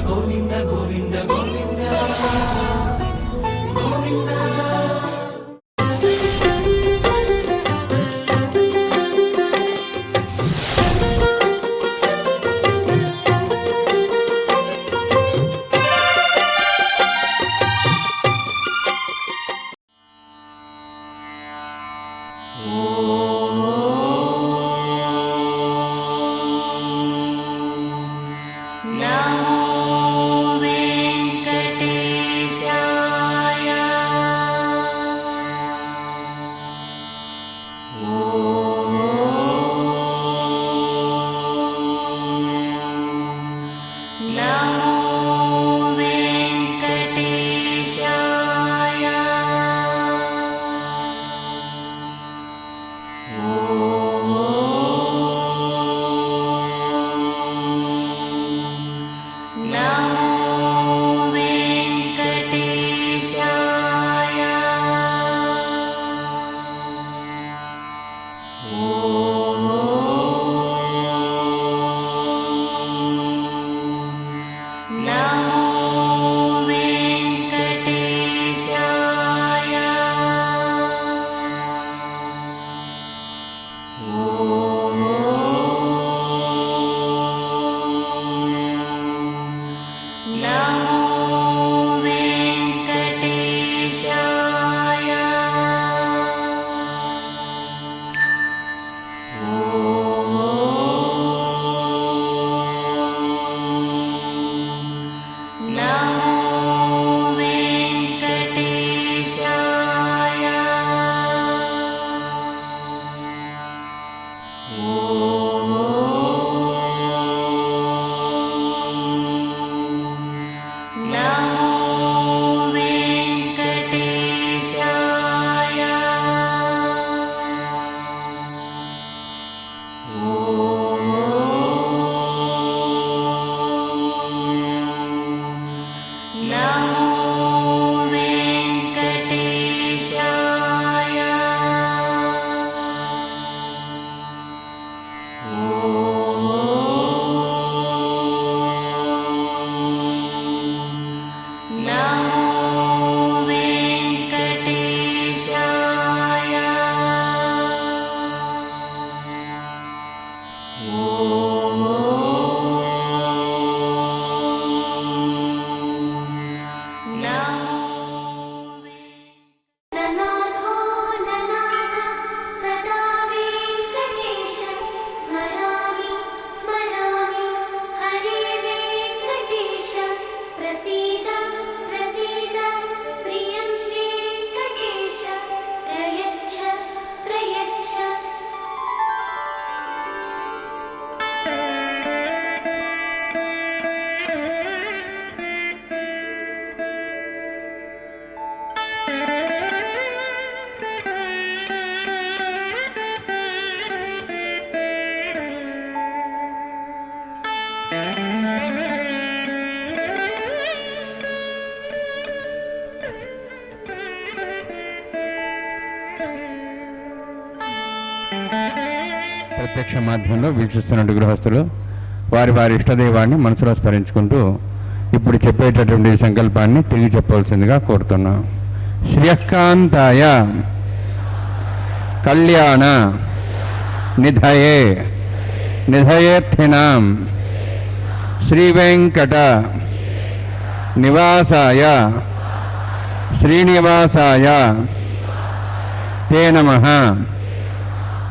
గోవింద గోవింద గోవింద గోవింద. ప్రత్యక్ష మాధ్యమంలో వీక్షిస్తున్న గృహస్థులు వారి వారి ఇష్టదైవాన్ని మనసులో స్మరించుకుంటూ ఇప్పుడు చెప్పేటటువంటి సంకల్పాన్ని తిరిగి చెప్పవలసిందిగా కోరుతున్నాం. శ్రియకాంతాయ కళ్యాణ నిధయే నిధయేర్థినాం శ్రీవేంకట నివాసాయ శ్రీనివాసాయ తే నమః.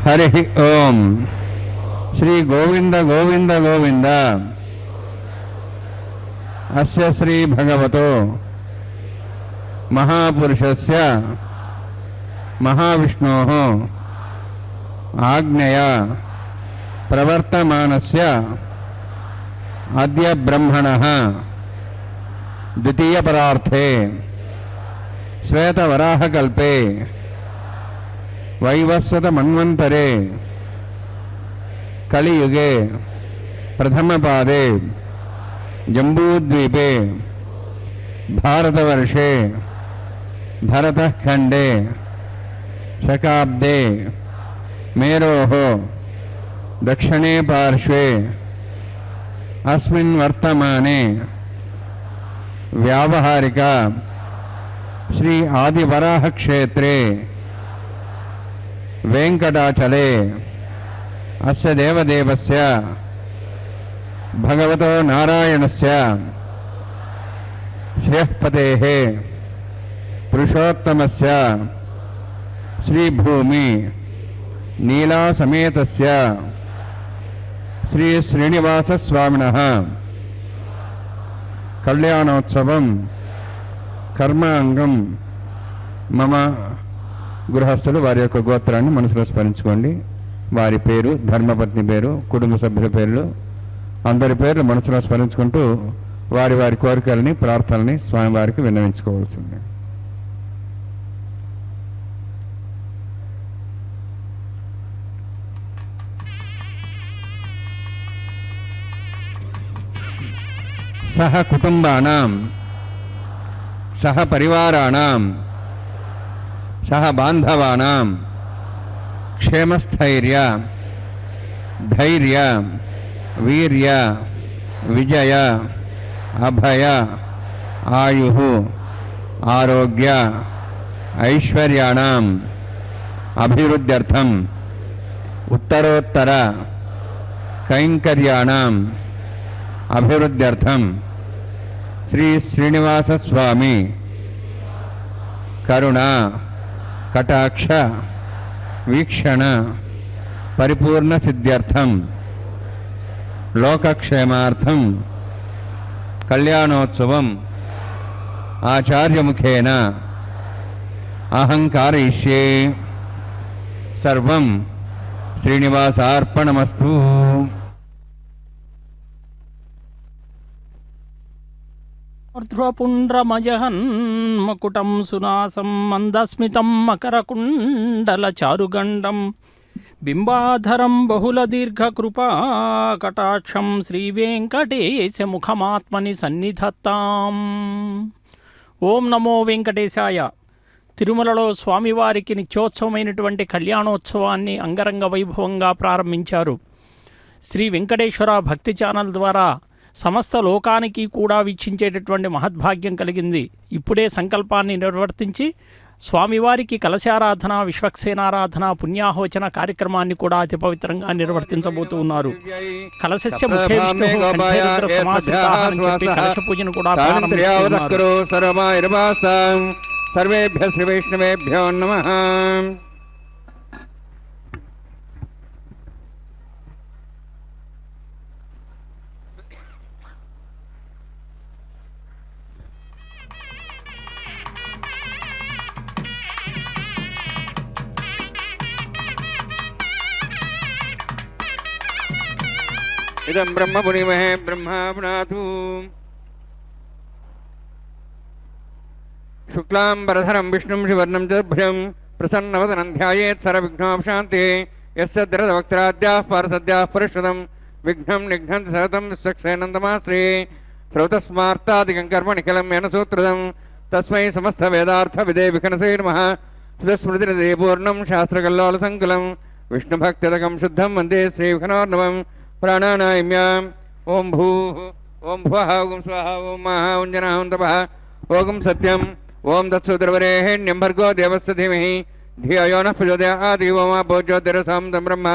హరి ఓం. శ్రీ గోవింద గోవింద గోవింద. అస్య శ్రీ భగవతో మహాపురుషస్య మహావిష్ణోః ఆజ్ఞయ ప్రవర్తమానస్య అద్య బ్రహ్మణః ద్వితీయపరార్థే శ్వేతవరాహకల్పే వైవస్వత మన్వంతరే కలియుగే ప్రథమపాదే జంబూద్వీపే భారతవర్షే భరతఖండే శకాబ్దే మేరోః దక్షిణే పార్శ్వే అస్మిన్ వర్తమానే व्यावहारिक श्री आदिवराह क्षेत्रे वेंकटाचले अस्य देवदेवस्य भगवतो नारायणस्य श्रेयःपतेः पुरुषोत्तमस्य श्रीभूमि नीलासमेतस्य श्री श्रीनिवासस्वामिनः कल्याणोत्सवं कर्मांगं मम గృహస్థులు వారి యొక్క గోత్రాన్ని మనసులో స్మరించుకోండి. వారి పేరు, ధర్మపత్ని పేరు, కుటుంబ సభ్యుల పేర్లు, అందరి పేర్లు మనసులో స్మరించుకుంటూ వారి వారి కోరికలని, ప్రార్థనని స్వామివారికి విన్నవించుకోవాల్సింది. సహ కుటుంబానాం సహ పరివారాణాం సహ బాంధవానాం క్షేమస్థైర్య ధైర్య వీర్య విజయ అభయ ఆయు ఆరోగ్య ఐశ్వర్యాణం అభివృద్ధ్యర్థం ఉత్తరోత్తర కైంకర్యాణం అభివృద్ధ్యర్థం శ్రీ శ్రీనివాస స్వామి కరుణ కటాక్ష వీక్షణ పరిపూర్ణ సిద్ధ్యర్థం లోకక్షేమార్థం కళ్యాణోత్సవం ఆచార్యముఖేన అహంకారయిష్యే. సర్వం శ్రీనివాసార్పణమస్తు. ర్ధ్వపుండ్రమజహన్మకుటం సునాసం మందస్మితం మకరకుండలచారుగండం బింబాధరం బహుళదీర్ఘకృపాకటాక్షం శ్రీవేంకటేశముఖమాత్మని సన్నిధత్తాం. ఓం నమో వెంకటేశాయ. తిరుమలలో స్వామివారికి నిత్యోత్సవమైనటువంటి కళ్యాణోత్సవాన్ని అంగరంగ వైభవంగా ప్రారంభించారు. శ్రీ వెంకటేశ్వర భక్తి ఛానల్ ద్వారా సమస్త లోకానికి కూడా వీక్షించేటటువంటి మహద్భాగ్యం కలిగింది. ఇప్పుడే సంకల్పాన్ని నిర్వర్తించి స్వామివారికి కలశారాధన, విశ్వక్సేనారాధన, పుణ్యాహోచన కార్యక్రమాన్ని కూడా అతి పవిత్రంగా నిర్వర్తించబోతూ ఉన్నారు. కలశస్య ముఖే విష్ణుః కంఠే రుద్ర సమాసితాః అని చెప్పి కలశ పూజను కూడా ప్రారంభిస్తున్నారు. సర్వేభ్యః శ్రీ వైష్ణవేభ్యో నమః. ఇదం బ్రహ్మ పుణిమహే బ్రహ్మాపునాథు. శుక్లాంబరధరం విష్ణుం శివర్ణం చతుర్భుజం ప్రసన్నవదనం ధ్యాయేత్ సర్వవిఘ్నోపశాంతే. యస్య ద్రదవక్త్రాద్యాః పారసద్యాః పరిషదం విఘ్నం నిఘ్నంతి సతతం విశ్వక్సేనందమాశ్రే. శ్రౌతస్మార్తాదికం కర్మ నిఖిలం యన సూత్రదం తస్మై సమస్త వేదార్థ విదే వికనసే నమః. సుధస్మృతినిధే పూర్ణం శాస్త్రకల్లోల సంకులం విష్ణుభక్తిదకం శుద్ధం వందే శ్రీవిఘ్నోర్ణవం. ప్రాణానాయమ్యాం. ఓం భూ ఓం భువః ఓం స్వాహ ఓం మహ ఓం జనః ఓం తపః ఓం సత్యం ఓం తత్సుదర్వరేణ్యం భర్గో దేవస్య ధీమహి ధియో యో నః ప్రచోదయాత్. ఓం అపో జ్యోతిరసం తం బ్రహ్మ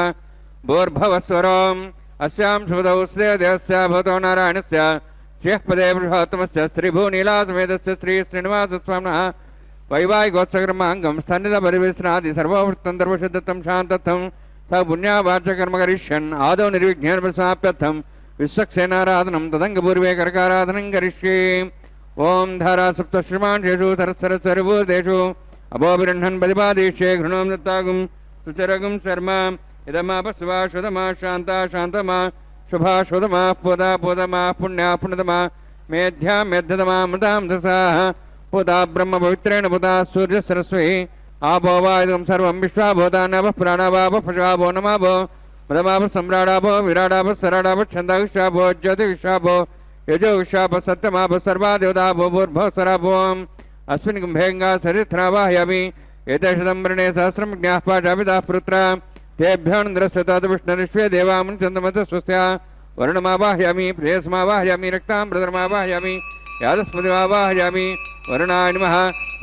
భూర్భువస్వరం అస్యాం శుభదౌ శ్రీ దేవస్య భవతో నారాయణస్య శ్రేయఃపదే పురుషోత్తమస్య శ్రీభూనీలాసమేతస్య శ్రీ శ్రీనివాసస్వామినః వైవాహికోత్సకర్మాంగం స్థానిత పరివేశనాది సర్వవృత్తం దర్వశుద్ధం శాంతత్వం స పుణ్యావాచకర్మ కరిష్యన్ ఆదౌ నిర్విఘ్నేన ప్రసమాప్యర్థం విశ్వక్సేనారాధనం తదంగపూర్వే కరకారాధనం కరిష్యే. ఓం ధారా సప్తశ్రుమాంశేషు సరస్సరస్సర్వూర్దేషు అభోభిరణ్ణన్ ప్రతిపాదిష్యే. గృణోం దత్తాగుం సుచరగుం శర్మ ఇదమాపస్వా శుధమా శాంతా శాంతమా శుభా శుధమా పుదా పుదమా పుణ్యా పుణ్యతమా మేధ్యా మేధ్యతమా మృతాం దసాః పుదా బ్రహ్మ పవిత్రేణ పుదా సూర్య సరస్వై ఆపో వాయుధం సర్వం విశ్వాభూతానవ ప్రాణవాప పశువాభో నమాభో మదమాభ సమ్రాడాభో విరాడాభ సరాడాభ ఛందావిశ్వాభో జ్యోతి విశ్వాభో యజో విశ్వాభ సత్యమాభ సర్వాదేవతాభో భూర్భో సరాభోం. అస్మిన్ కుంభేంగా సరిత్రావాహయామి. ఏతేషదంబరణే సహస్రం జ్ఞాః పాఠాపితాః పుత్ర తేభ్యోంద్రస్య తద్ విష్ణురిష్వే దేవామున్ చందమత స్వస్య. వరుణమావాహయామి ప్రేయస్మావాహయామి రక్తాం బ్రదరమావాహయామి यादस्पतिमावाहयामि वरुणाय नमः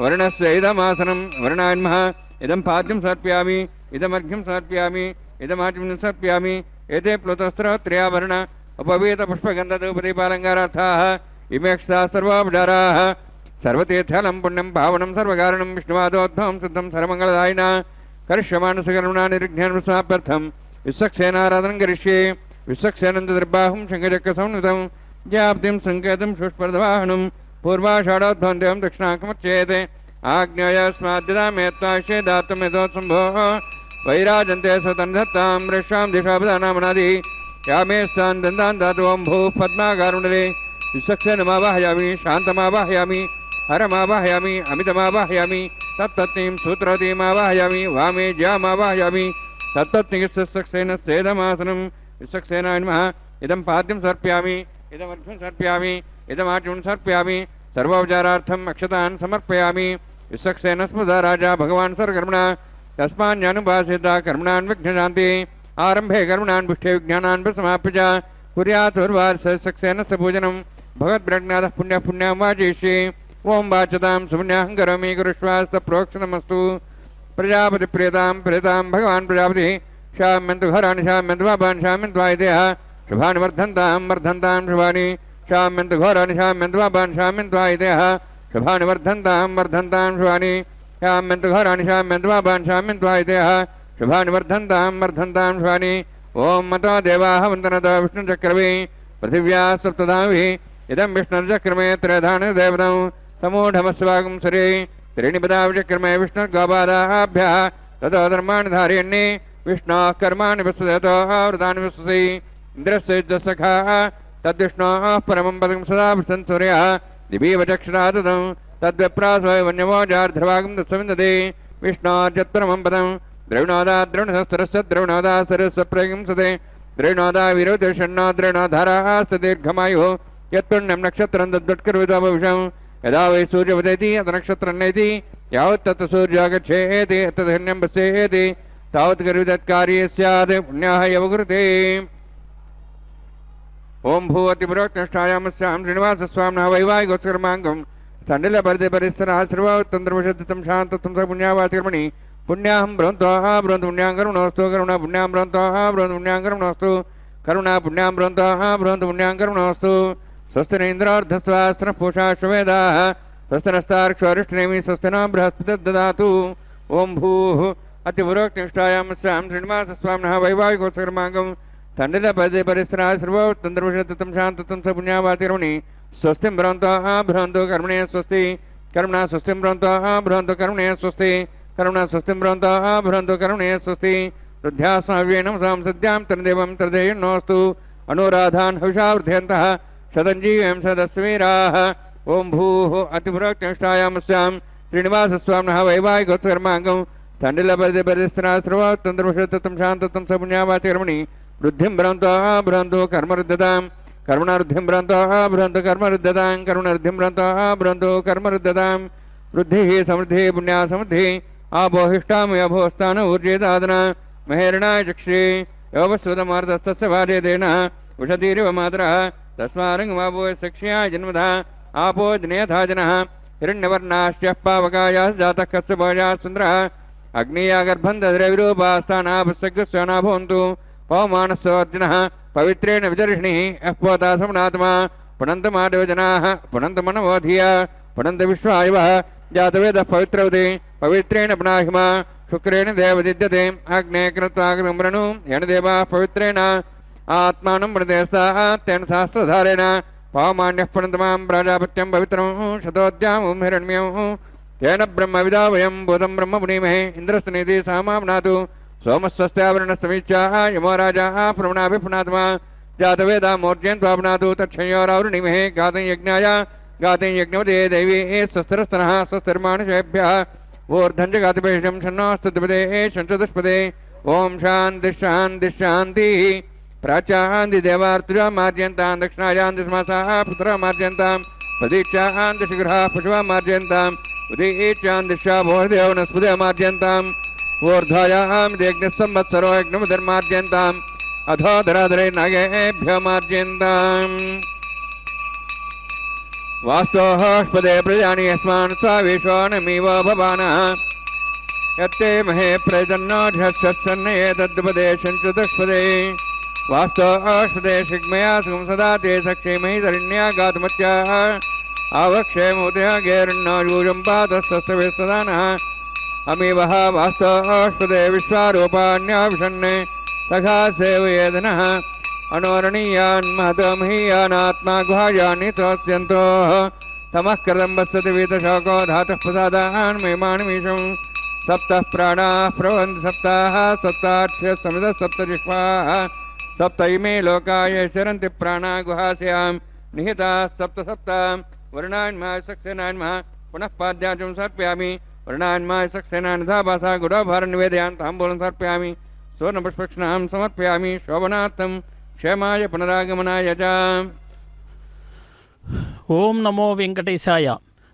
वरुणस्य इदमासनं वरुणाय नमः इदं पाद्यं समर्पयामि इदमर्घ्यं समर्पयामि इदमाचमनं समर्पयामि एते प्लुतस्त्रोत्र्यावरण उपवीतपुष्पगन्धधूपदीपालङ्कारार्थाः इमेक्षाः सर्वोपचाराः सर्वतीर्थलं पुण्यं पावनं सर्वकारणं विष्णुवादोद्भवं शुद्धं सर्वमङ्गलदायिना करिष्यमानसकर्मणा निर्विघ्नं समाप्त्यर्थं विश्वक्सेनाराधनं करिष्ये विश्वक्सेनन्दर्बाहुं शङ्खचक्रसंयुतं ज्याप्तिं सङ्केतं शुष्पर्धवाहनं पूर्वाषाढोद्भवन्त्यं दक्षिणाकमच्चेत् आज्ञायास्माद्यदामेत्वाश्ये दातुमेतोत्सम्भोः वैराजन्ते स्वतन्धत्तां वृक्षां दिशापदानामनादि यामे स्थान् दन्तान् दातु ओं भूः पद्माकारुण्डले विश्वक्सेनमावाहयामि शान्तमावाहयामि हरमावाहयामि अमितमावाहयामि तत्तत्नीं सूत्रवतीमावाहयामि वामे ज्यामावाहयामि तत्तत्निगिस्सक्सेन सेदमासनं विश्वक्सेनाय नमः इदं पाद्यं समर्पयामि इदमर्घ्यं समर्पयामि इदमाचमनं समर्पयामि सर्वोपचारार्थम् अक्षतान् समर्पयामि विश्वक्सेन स्मृता राजा भगवान् सर्वकर्मणा तस्मान्यानुपासेता कर्मणान् विघ्नशान्ति आरम्भे कर्मणान् पुष्टे विज्ञानान् समाप्य च कुर्यात् सर्वार्सक्सेनस्य पूजनं भगवद्प्रज्ञातः पुण्यः पुण्यां वाचयिष्ये ओं वाचतां सुपुण्याहं करोमि कुरुष्वास्तप्रोक्षणमस्तु प्रजापतिप्रियतां प्रियतां भगवान् प्रजापतिः शाम्यन्तु घराणि शाम्यन्तु पापान् शाम्यन्तु आयुधेः शुभानि वर्धन्तां वर्धन्तां शुभानि शाम्यन्तु घोराणि शाम्यन्तु पापान् शाम्यन्तु आयुधेः शुभानि वर्धन्तां वर्धन्तां शुभानि शाम्यन्तु घोराणि शाम्यन्तु पापान् शाम्यन्तु आयुधेः शुभानि वर्धन्तां वर्धन्तां शुभानि ओं मतो देवाः वन्दनतो विष्णुचक्रमे पृथिव्या सप्तधाभिः इदं विष्णुचक्रमे त्रयधानदेवतं समूढमस्वागं सरे त्रीणि पदाविचक्रमे विष्णुर्गोपादाभ्यः ततो धर्माणि धारयन्ये विष्णोः कर्माणि विश्वतो वृतानि विश्वसि इन्द्रस्य सखाः तद्विष्णोः परमं पदं सदा प्रसन्सूर्यः दिवीव चक्षुषा ददं तद्विप्रासोय वन्यमोजार्ध्रभागं तत्सविन्दते विष्णोर्यत्परमं पदं द्रविणोदा द्रविणशस्त्रस्य द्रविणोदा सरस्य प्रगिंसते द्रविणोदा विरोधषण्णो द्रविणोधारास्ते दीर्घमायुः यत्पुण्यं नक्षत्रं तद्वत्कर्वितो भविषं यदा वै सूर्यवदेति अथ नक्षत्रं नेति यावत् तत् सूर्यागच्छेति तद्धन्यं पश्येति तावत् कर्वितत्कार्ये स्यात् पुण्याः एव कुरुते ओं भूवतिपुरोक्तष्टायामस्यां श्रीनिवासस्वामिनः वैवाहिकोत्सर्माङ्गं तण्डिलपरिधिपरिसरः सर्वोत्तन्द्रवशद्धितं शान्तत्वं स पुण्यावाचकर्मणि पुण्याहं ब्रह्मत्वाः ब्रह्म पुण्यां करुणोऽस्तु करुणा पुण्यां ब्रह्मत्वाः ब्रह्म पुण्यां करुणोऽस्तु करुणा पुण्यां ब्रह्मत्वाः ब्रह्म पुण्यां करुणोऽस्तु स्वस्ति न इन्द्रार्धस्वास्त्रः पूषा श्वेदाः स्वस्ति नस्तार्क्ष्वरिष्ठनेमि स्वस्ति न बृहस्पतिर्ददातु ओं भूः अतिपुरोक्तनिष्ठायामस्यां श्रीनिवासस्वामिनः वैवाहिकोत्सर्माङ्गं तण्डिलपरिधिपरिसरः सर्वोत्तन्द्रवशद्धितं शान्तत्वं स पुण्यावाचकर्मणि स्वस्तिं ब्रह्मत्वाः ब्रह्मन्तु कर्मणे स्वस्ति कर्मणा स्वस्तिं ब्रह्मत्वाः ब्रह्मन्तु कर्मणे स्वस्ति करुणा स्वस्तिं ब्रह्मन्तः भ्रन्तो करुणे स्वस्ति रुद्ध्यास्माव्येनं सांसद्यां तन्देवं तर्देयन्नोऽस्तु अनुराधान् हविषा वृद्धयन्तः शतञ्जीवं सदस्वीराः ओं भूः अतिपुरोक्तनिष्ठायामस्यां श्रीनिवासस्वामिनः वैवाहिकोत्सर्माङ्गं तण्डिलपरिधिपरिसरः सर्वोत्तन्द्रवशद्धितं शान्तत्वं स पुण्यावाचकर्मणि वृद्धिं ब्रह्मन्तः भ्रन्तो कर्मरुद्धतां करुणारुद्धिं ब्रह्मन्तः भ्रन्तो कर्मरुद्धतां करुणारुद्धिं ब्रह्मन्तः भ्रन्तो कर्मरुद्धतां वृद्धिः समृद्धिः पुण्या समृद्धिः आपोहिष्टामय भोस्तान ऊर्जेदादन महेरणाय चक्षे योगस्वतमार्तस्तस्य भार्यतेन उषधीरिव मातरः तस्मारङ्गमापोय सक्ष्याय जन्मधा आपो जनेथा जनः हिरण्यवर्णाश्च पावकायास्जातः कस्यभोजाः सुन्दरः अग्नीयागर्भं दद्रविरूपास्थानापस्सग्रस्वना भवन्तु पवमानस्वर्जनः पवित्रेण विदर्शिनिः यः पोता समनात्मा पुनन्तमादव जनाः पुनन्तमनवोधिया पुनन्त विश्वायवः जातवेदः पवित्रवते पवित्रेण पुनाहिमा शुक्रेण देवदिद्यते अग्ने कृत्वागतं वृणु येन देवाः पवित्रेण आत्मानं प्रदेस्ताः तेन शास्त्रधारेण पवमान्यः पुनन्तमां प्राजापत्यं पवित्रं शतोद्यामं हिरण्यं तेन ब्रह्मविदा वयं भूतं ब्रह्म पुनीमहे इन्द्रस्तुनीति सामाम्नातु सोमस्वस्त्यावरणसमीक्षाः यमो राजाः प्रवणाभिपुनात्मा जातवेदा मोर्जयन्त्वापुनातु तच्छयोरावृणीमहे गातं यज्ञाय गातं यज्ञवते दैवी स्वस्तिरस्तनः स्वस्तिर्मानुषेभ्यः ऊर्ध्वं च गातिपेषं शन्नोऽस्तु द्विपदे शंसदुष्पदे ओं शान्तिः शान्तिः शान्तिः प्राच्यान्ति देवार्तुजा मार्जयन्तां दक्षिणायां दिशमासाः पुत्रः मार्जयन्तां प्रदीक्षां दिशगृहाः पशवः मार्जयन्तां उदीच्यां दिशा भोदेवनस्पदः मार्जयन्तां ऊर्ध्वायां यज्ञः संवत्सरो यज्ञमुदर्मार्जयन्ताम् अधो धराधरे नागेभ्यो मार्जयन्ताम् वास्तोष्पदे प्रजानि यस्मान् स्वावेशो नमीव भवानः यत्ते महे प्रजन्नोऽध्यक्षन्नये तद्पदेशं चतुष्पदे वास्तोष्पदे शिग्मया सुखं सदा ते सक्षेमहि धरण्या गातुमत्याः आवक्षेमोदया गेरण्णो यूजं पादस्तस्तवे सदा नः अमीवः वास्तोष्पदे विश्वारूपाण्याभिषन्ने तथा सेवयेदनः अनोरणीयान् महतमहीयानात्मा गुहायानि तोस्यन्तो तमः कृतं वत्सति वीतशोको धातुः प्रसादान् मेमानिमीशं सप्तः प्राणाः प्रभवन्ति सप्ताः सप्तार्थ्यः समितः सप्तजिह्वाः सप्त इमे लोकाय चरन्ति प्राणा गुहास्यां निहिताः सप्त सप्त वर्णान्माय सक्सेनान्मः पुनः पाद्याचं समर्पयामि वर्णान्माय सक्सेनान्धा भाषा गुडोभारं निवेदयान् ताम्बूलं समर्पयामि स्वर्णपुष्पक्षणां समर्पयामि शोभनार्थं क्षेमाय पुनरागमनाय च। ఓం నమో వెంకటేశాయ.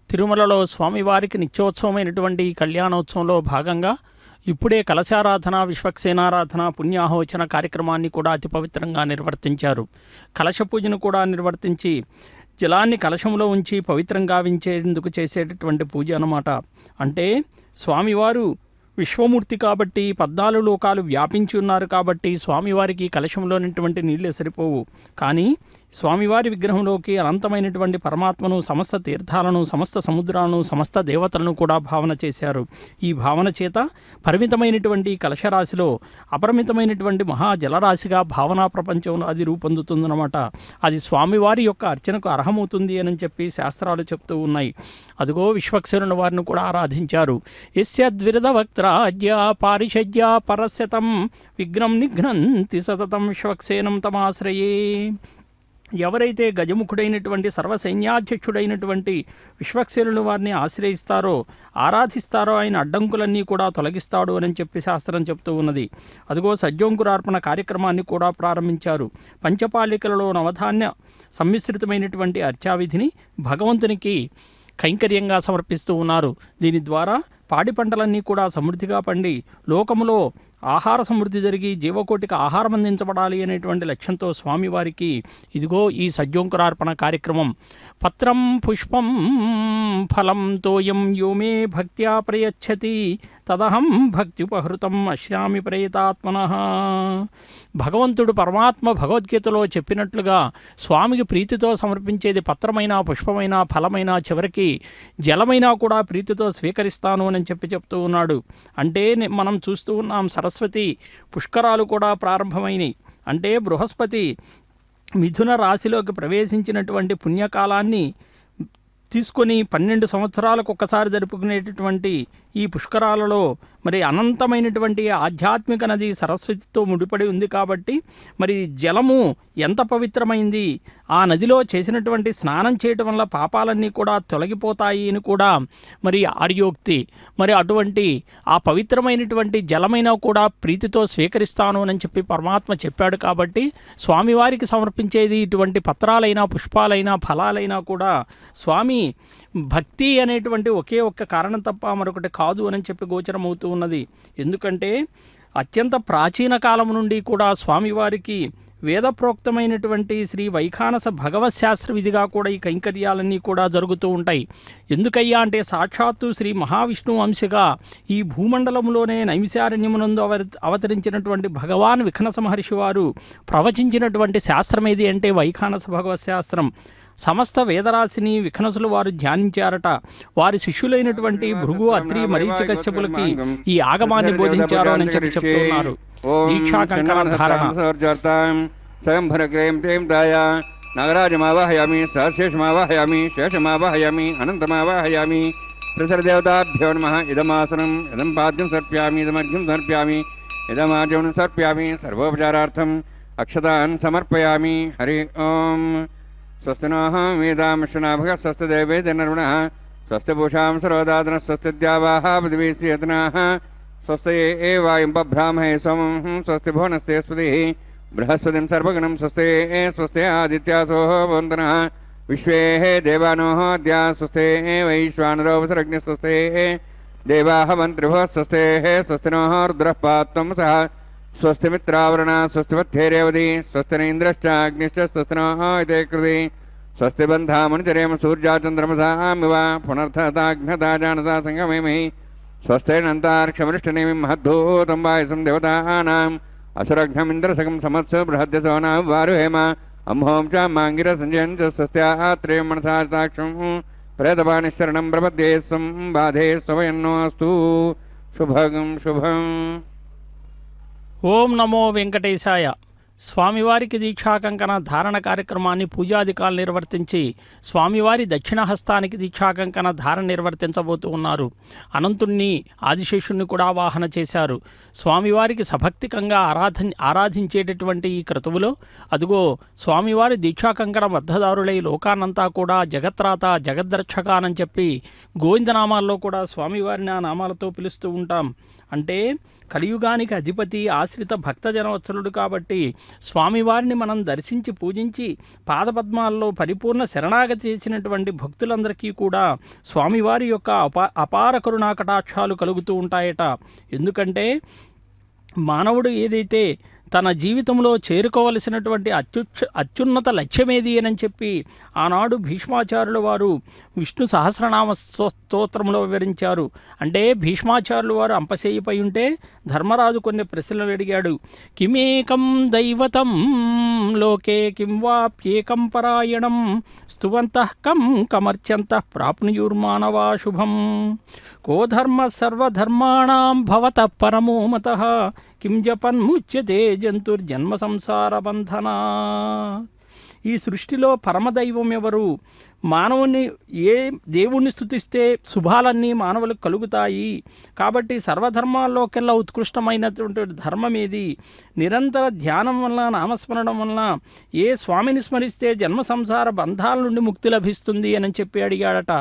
తిరుమలలో స్వామివారికి నిత్యోత్సవమైనటువంటి ఈ కళ్యాణోత్సవంలో భాగంగా ఇప్పుడే కలశారాధన విశ్వక్సేనారాధన పుణ్యాహోచన కార్యక్రమాన్ని కూడా అతి పవిత్రంగా నిర్వర్తించారు. కలశ పూజను కూడా నిర్వర్తించి జలాన్ని కలశంలో ఉంచి పవిత్రంగా గావించేందుకు చేసేటటువంటి పూజ అన్నమాట. అంటే స్వామివారు విశ్వమూర్తి కాబట్టి 14 లోకాలు వ్యాపించి ఉన్నారు కాబట్టి స్వామివారికి కలశంలోనిటువంటి నీళ్ళే సరిపోవు. కానీ స్వామివారి విగ్రహంలోకి అనంతమైనటువంటి పరమాత్మను, సమస్త తీర్థాలను, సమస్త సముద్రాలను, సమస్త దేవతలను కూడా భావన చేశారు. ఈ భావన చేత పరిమితమైనటువంటి కలశరాశిలో అపరిమితమైనటువంటి మహాజలరాశిగా భావనా ప్రపంచంలో అది రూపొందుతుందన్నమాట. అది స్వామివారి యొక్క అర్చనకు అర్హమవుతుంది అని చెప్పి శాస్త్రాలు చెప్తూ ఉన్నాయి. అదిగో విశ్వక్సేనుని వారిని కూడా ఆరాధించారు. యస్యద్విరద వక్త్రాజ్య పారిషజ్య పరస్యతం విఘ్నం నిఘ్నంతి సతతం విశ్వక్సేనం తమాశ్రయే. ఎవరైతే గజముఖుడైనటువంటి సర్వసైన్యాధ్యక్షుడైనటువంటి విశ్వక్సేనుని వారిని ఆశ్రయిస్తారో, ఆరాధిస్తారో ఆయన అడ్డంకులన్నీ కూడా తొలగిస్తాడు అని చెప్పి శాస్త్రం చెప్తూ ఉన్నది. అదిగో సజ్జోంకురార్పణ కార్యక్రమాన్ని కూడా ప్రారంభించారు. పంచపాలికలలో నవధాన్య సమ్మిశ్రితమైనటువంటి అర్చావిధిని భగవంతునికి కైంకర్యంగా సమర్పిస్తూ ఉన్నారు. దీని ద్వారా పాడి పంటలన్నీ కూడా సమృద్ధిగా పండి లోకములో ఆహార సమృద్ధి జరిగి జీవకోటికి ఆహారం అందించబడాలి అనేటువంటి లక్ష్యంతో స్వామివారికి ఇదిగో ఈ సజ్జోంకురార్పణ కార్యక్రమం. పత్రం పుష్పం ఫలం తోయం యోమే భక్త్యా ప్రయచ్చతి తదహం భక్త్యుపహృతం అశ్రామి ప్రయతాత్మనః. భగవంతుడు పరమాత్మ భగవద్గీతలో చెప్పినట్లుగా స్వామికి ప్రీతితో సమర్పించేది పత్రమైనా, పుష్పమైనా, ఫలమైనా, చివరికి జలమైనా కూడా ప్రీతితో స్వీకరిస్తాను అని చెప్తూ ఉన్నాడు. అంటే మనం చూస్తూ ఉన్నాం సరస్వతి పుష్కరాలు కూడా ప్రారంభమైనవి. అంటే బృహస్పతి మిథున రాశిలోకి ప్రవేశించినటువంటి పుణ్యకాలాన్ని తీసుకొని 12 సంవత్సరాలకు ఒక్కసారి జరుపుకునేటటువంటి ఈ పుష్కరాలలో మరి అనంతమైనటువంటి ఆధ్యాత్మిక నది సరస్వతితో ముడిపడి ఉంది కాబట్టి మరి జలము ఎంత పవిత్రమైంది, ఆ నదిలో చేసినటువంటి స్నానం చేయటం వల్ల పాపాలన్నీ కూడా తొలగిపోతాయి అని కూడా మరి ఆర్యోక్తి. మరి అటువంటి ఆ పవిత్రమైనటువంటి జలమైనా కూడా ప్రీతితో స్వీకరిస్తాను అని చెప్పి పరమాత్మ చెప్పాడు. కాబట్టి స్వామివారికి సమర్పించేది ఇటువంటి పత్రాలైనా, పుష్పాలైనా, ఫలాలైనా కూడా స్వామి భక్తి అనేటువంటి ఒకే ఒక్క కారణం తప్ప మరొకటి కాదు అని చెప్పి గోచరమవుతూ ఉన్నది. ఎందుకంటే అత్యంత ప్రాచీన కాలం నుండి కూడా స్వామివారికి వేదప్రోక్తమైనటువంటి శ్రీ వైఖానస భగవత్ శాస్త్ర విధిగా కూడా ఈ కైంకర్యాలన్నీ కూడా జరుగుతూ ఉంటాయి. ఎందుకయ్యా అంటే సాక్షాత్తు శ్రీ మహావిష్ణువు అంశగా ఈ భూమండలంలోనే నైమిశారణ్యమునందు అవతరించినటువంటి భగవాన్ విఖనస మహర్షి వారు ప్రవచించినటువంటి శాస్త్రం ఏది అంటే వైఖానస భగవత్ శాస్త్రం. సమస్త వేదరాశిని విఖనసులు వారు ధ్యానించారట. వారి శిష్యులైనటువంటి భృగు, అత్రి, మరీచి కశ్యపులకి ఈ ఆగమాన్ని బోధించారు అని చెప్తున్నారు. దీక్షా కంకణధారణ నగరాజమావాహయామి సహశేషమావాహయామి శేషమావాహయామి అనంతమావాహయామి ప్రసరదేవతాభ్యో నమః. ఇదమాసనం ఇదం పాద్యం సమర్ప్యామి ఇదమర్ఘ్యం సమర్ప్యామి ఇదమాజం సమర్ప్యామి సర్వోపచారార్థం అక్షతాన్ సమర్పయామి. హరి ఓం. స్వస్తి నః వేదాంశనాభగ స్వస్తి దేవేద నర్వణః స్వస్తి భూషాం సర్వదాదన స్వస్తి ద్యావాః పృథివీ శ్రీయతనాః స్వస్తి ఏ వాయుం బభ్రామహే సోమం స్వస్తి భువనస్పతి బృహస్పతిం సర్వగణం స్వస్తి స్వస్తి ఆదిత్యాసో భవంతనః విశ్వే దేవానో అద్యా స్వస్తి వైశ్వానరో వసరగ్ని స్వస్తి దేవాః మంత్రిభో స్వస్తి స్వస్తి నో రుద్రః పాత్వం సహ స్వస్తి మిత్రావరణ స్వస్తి మధ్యేరేవది స్వస్తి ఇంద్రశ్చ అగ్నిశ్చ స్వస్తి నో ఇతే కృతి స్వస్తి బంధామనుచరేమ సూర్యాచంద్రమసామివ పునర్థతాఘ్నతా జానతా సంగమేమి స్వస్తేనంతార్క్షమృష్టనేమి మహద్ధూతం వాయసం దేవతానాం అసురఘ్నమింద్రసగం సమత్సు బృహద్యసోనాం వారుహేమ అంహోం చ మాంగిర సంజయం చ స్వస్త్యాత్రేయం మనసాక్షం ప్రేతపానిశరణం ప్రపద్యే స్వం బాధే స్వయన్నోస్తు శుభం శుభం. ఓం నమో వెంకటేశాయ. స్వామివారికి దీక్షాకంకణ ధారణ కార్యక్రమాన్ని పూజాధికారులు నిర్వర్తించి స్వామివారి దక్షిణహస్తానికి దీక్షాకంకణ ధారణ నిర్వర్తించబోతూ ఉన్నారు. అనంతుణ్ణి ఆదిశేషుణ్ణి కూడా వాహన చేశారు. స్వామివారికి సభక్తికంగా ఆరాధించేటటువంటి ఈ క్రతువులో అదుగో స్వామివారి దీక్షాకంకణ బద్ధదారులై లోకాన్నంతా కూడా జగత్రాత జగద్దర్శకానని చెప్పి గోవిందనామాల్లో కూడా స్వామివారిని ఆ నామాలతో పిలుస్తూ ఉంటాం. అంటే కలియుగానికి అధిపతి ఆశ్రిత భక్తజనవత్సలుడు కాబట్టి స్వామివారిని మనం దర్శించి పూజించి పాదపద్మాల్లో పరిపూర్ణ శరణాగతి చేసినటువంటి భక్తులందరికీ కూడా స్వామివారి యొక్క అపార కరుణా కటాక్షాలు కలుగుతూ ఉంటాయట. ఎందుకంటే మానవుడు ఏదైతే తన జీవితంలో చేరుకోవలసినటువంటి అత్యున్నత లక్ష్యమేది అని చెప్పి ఆనాడు భీష్మాచార్యుల వారు విష్ణు సహస్రనామ స్తోత్రంలో వివరించారు. అంటే భీష్మాచార్యుల వారు అంపశయ్యపై ఉంటే ధర్మరాజు కొన్ని ప్రశ్నలు అడిగాడు. కిమేకం దైవతం లోకే కిం వాప్యేకం పరాయణం స్తువంతః కం కమర్చ్యంతః ప్రాప్నుయుర్మానవా శుభం కో ధర్మ సర్వధర్మాణాం భవతః పరమో మతః కిం జపన్ముచ్యతే జంతుర్జన్మ సంసార బంధనా. ఈ సృష్టిలో పరమదైవం ఎవరు? మానవుని ఏ దేవుణ్ణి స్తుతిస్తే శుభాలన్నీ మానవులకు కలుగుతాయి. కాబట్టి సర్వధర్మాల్లోకెల్లా ఉత్కృష్టమైనటువంటి ధర్మం ఏది? నిరంతర ధ్యానం వల్ల నామస్మరణం వల్ల ఏ స్వామిని స్మరిస్తే జన్మ సంసార బంధాల నుండి ముక్తి లభిస్తుంది అని చెప్పి అడిగాడట.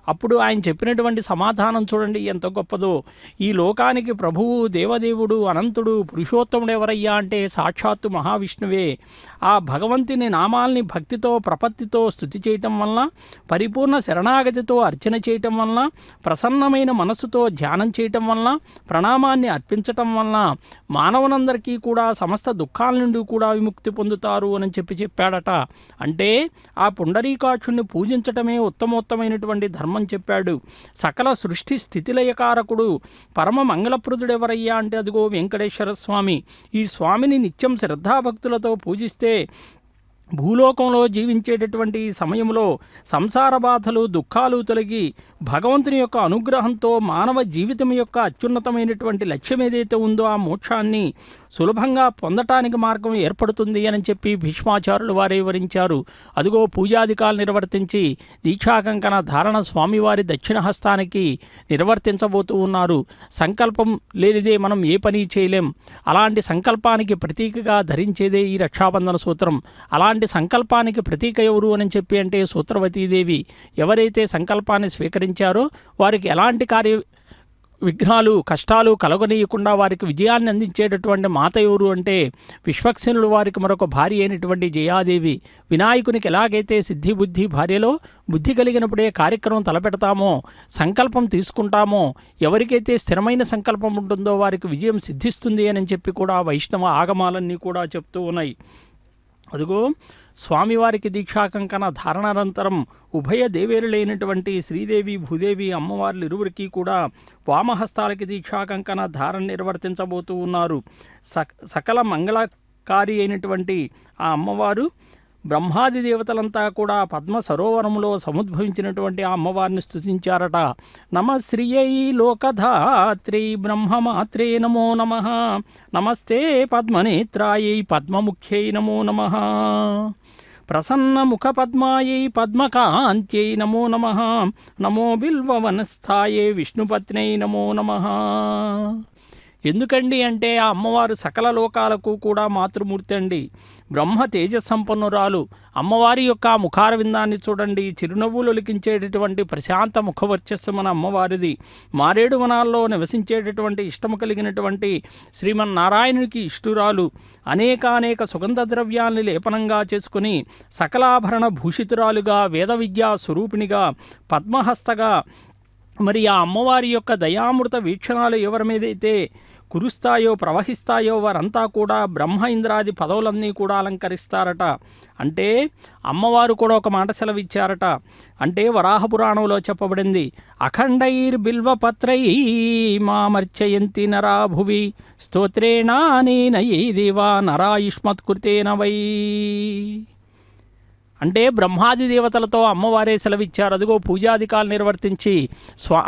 అప్పుడు ఆయన చెప్పినటువంటి సమాధానం చూడండి ఎంత గొప్పదో. ఈ లోకానికి ప్రభువు దేవదేవుడు అనంతుడు పురుషోత్తముడు ఎవరయ్యా అంటే సాక్షాత్తు మహావిష్ణువే. ఆ భగవంతుని నామాల్ని భక్తితో ప్రపత్తితో స్తుతి చేయటం వల్ల, పరిపూర్ణ శరణాగతితో అర్చన చేయటం వల్ల, ప్రసన్నమైన మనస్సుతో ధ్యానం చేయటం వల్ల, ప్రణామాన్ని అర్పించటం వల్ల మానవులందరికీ కూడా సమస్త దుఃఖాల నుండి కూడా విముక్తి పొందుతారు అని చెప్పాడట. అంటే ఆ పుండరీకాక్షుణ్ణి పూజించటమే ఉత్తమోత్తమైనటువంటి ధర్మం చెప్పాడు. సకల సృష్టి స్థితిలయకారకుడు పరమ మంగళప్రదుడెవరయ్యా అంటే అదిగో వెంకటేశ్వర స్వామి. ఈ స్వామిని నిత్యం శ్రద్ధాభక్తులతో పూజిస్తే భూలోకంలో జీవించేటటువంటి సమయంలో సంసార బాధలు దుఃఖాలు తొలగి భగవంతుని యొక్క అనుగ్రహంతో మానవ జీవితం యొక్క అత్యున్నతమైనటువంటి లక్ష్యం ఏదైతే ఉందో ఆ మోక్షాన్ని సులభంగా పొందటానికి మార్గం ఏర్పడుతుంది అని చెప్పి భీష్మాచార్యులు వారే వివరించారు. అదిగో పూజాధికారులు నిర్వర్తించి దీక్షాకంకణ ధారణ స్వామివారి దక్షిణహస్తానికి నిర్వర్తించబోతూ ఉన్నారు. సంకల్పం లేనిదే మనం ఏ పని చేయలేం. అలాంటి సంకల్పానికి ప్రతీకగా ధరించేదే ఈ రక్షాబంధన సూత్రం. అలాంటి సంకల్పానికి ప్రతీక ఎవరు అని చెప్పి అంటే సూత్రవతీదేవి. ఎవరైతే సంకల్పాన్ని స్వీకరించారో వారికి ఎలాంటి విఘ్నాలు కష్టాలు కలగనీయకుండా వారికి విజయాన్ని అందించేటటువంటి మాత ఎవరు అంటే విశ్వక్సేనుడు వారికి మరొక భార్య అయినటువంటి జయాదేవి. వినాయకునికి ఎలాగైతే సిద్ధి బుద్ధి భార్యలో బుద్ధి కలిగినప్పుడే కార్యక్రమం తలపెడతామో సంకల్పం తీసుకుంటామో ఎవరికైతే స్థిరమైన సంకల్పం ఉంటుందో వారికి విజయం సిద్ధిస్తుంది అని చెప్పి కూడా వైష్ణవ ఆగమాలన్నీ కూడా చెప్తూ ఉన్నాయి. అదిగో స్వామివారికి దీక్షాకంకణ ధారణానంతరం ఉభయ దేవేరులైనటువంటి శ్రీదేవి భూదేవి అమ్మవార్లు ఇరువురికి కూడా వామహస్తాలకి దీక్షాకంకణ ధారణ నిర్వర్తించబోతూ ఉన్నారు. సకల మంగళకారి అయినటువంటి ఆ అమ్మవారు బ్రహ్మాది దేవతలంతా కూడా పద్మ సరోవరంలో సముద్భవించినటువంటి ఆ అమ్మవారిని స్తుతించారట. నమ శ్రీయై లోకధాత్రై బ్రహ్మమాత్రే నమో నమః నమస్తే పద్మనేత్రాయై పద్మముఖ్యై నమో నమః ప్రసన్నముఖపద్మాయై పద్మకాంత్యై నమో నమః నమో బిల్వవనస్థాయై విష్ణుపత్నై నమో నమః. ఎందుకండి అంటే ఆ అమ్మవారు సకల లోకాలకు కూడా మాతృమూర్తి అండి. బ్రహ్మ తేజసంపన్నురాలు. అమ్మవారి యొక్క ముఖార విందాన్ని చూడండి. చిరునవ్వులు ఒలికించేటటువంటి ప్రశాంత ముఖవర్చస్సు మన అమ్మవారిది. మారేడు వనాల్లో నివసించేటటువంటి ఇష్టము కలిగినటువంటి శ్రీమన్నారాయణునికి ఇష్టురాలు. అనేక సుగంధ ద్రవ్యాల్ని లేపనంగా చేసుకుని సకలాభరణ భూషితురాలుగా వేద విద్యా స్వరూపిణిగా పద్మహస్తగా మరి ఆ అమ్మవారి యొక్క దయామృత వీక్షణాలు ఎవరి మీదైతే కురుస్తాయో ప్రవహిస్తాయో వారంతా కూడా బ్రహ్మ ఇంద్రాది పదవులన్నీ కూడా అలంకరిస్తారట. అంటే అమ్మవారు కూడా ఒక మాట సెలవిచ్చారట. అంటే వరాహ పురాణంలో చెప్పబడింది, అఖండైర్ బిల్వపత్రై మామర్చయంతి నరా భువి స్తోత్రేణానేనయీ దేవా నరాయుష్మత్కృతేన వై. అంటే బ్రహ్మాది దేవతలతో అమ్మవారే సెలవిచ్చారు. అదిగో పూజాధికాలు నిర్వర్తించి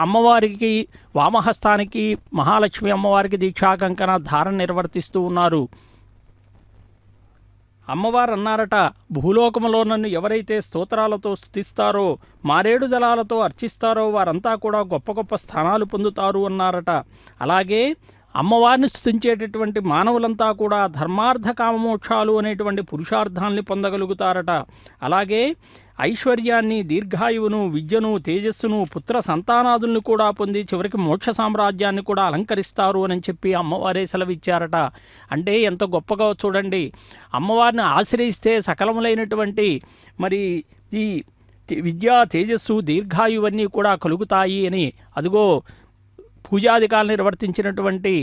అమ్మవారికి వామహస్తానికి మహాలక్ష్మి అమ్మవారికి దీక్షాకంకణ ధారణ నిర్వర్తిస్తూ ఉన్నారు. అమ్మవారు అన్నారట, భూలోకములో నన్ను ఎవరైతే స్తోత్రాలతో స్తుతిస్తారో మారేడు దళాలతో అర్చిస్తారో వారంతా కూడా గొప్ప గొప్ప స్థానాలు పొందుతారు అన్నారట. అలాగే అమ్మవారిని స్తుతించేటటువంటి మానవులంతా కూడా ధర్మార్థ కామమోక్షాలు అనేటువంటి పురుషార్థాన్ని పొందగలుగుతారట. అలాగే ఐశ్వర్యాన్ని, దీర్ఘాయువును, విద్యను, తేజస్సును, పుత్ర సంతానాదుల్ని కూడా పొంది చివరికి మోక్ష సామ్రాజ్యాన్ని కూడా అలంకరిస్తారు అని చెప్పి అమ్మవారే సెలవిచ్చారట. అంటే ఎంత గొప్పగా చూడండి, అమ్మవారిని ఆశ్రయిస్తే సకలములైనటువంటి మరి ఈ విద్య, తేజస్సు, దీర్ఘాయువన్నీ కూడా కలుగుతాయి అని అదిగో పూజాధికాలు నిర్వర్తించినటువంటి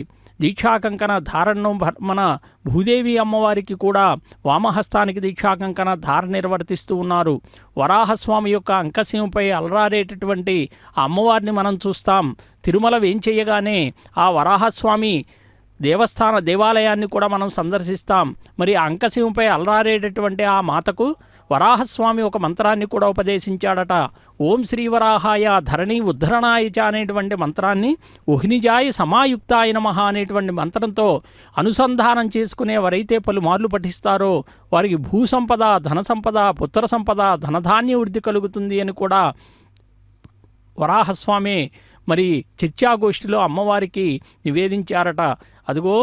దీక్షాకంకణ ధారణను మన భూదేవి అమ్మవారికి కూడా వామహస్తానికి దీక్షాకంకణ ధారణ నిర్వర్తిస్తూ ఉన్నారు. వరాహస్వామి యొక్క అంకశంపై అలరారేటటువంటి ఆ అమ్మవారిని మనం చూస్తాం. తిరుమల వేంచేయగానే ఆ వరాహస్వామి దేవాలయాన్ని కూడా మనం సందర్శిస్తాం. మరి ఆ అంకశంపై అలరారేటటువంటి ఆ మాతకు వరాహస్వామి ఒక మంత్రాన్ని కూడా ఉపదేశించాడట. ఓం శ్రీవరాహాయ ధరణి ఉద్ధరణాయ చ అనేటువంటి మంత్రాన్ని ఉహ్నిజాయ సమాయుక్తాయ నమః అనేటువంటి మంత్రంతో అనుసంధానం చేసుకునే ఎవరైతే పలుమార్లు పఠిస్తారో వారికి భూసంపద, ధన సంపద, పుత్ర సంపద, ధనధాన్య వృద్ధి కలుగుతుంది అని కూడా వరాహస్వామి మరి చర్చాగోష్ఠిలో అమ్మవారికి నివేదించారట. అదిగో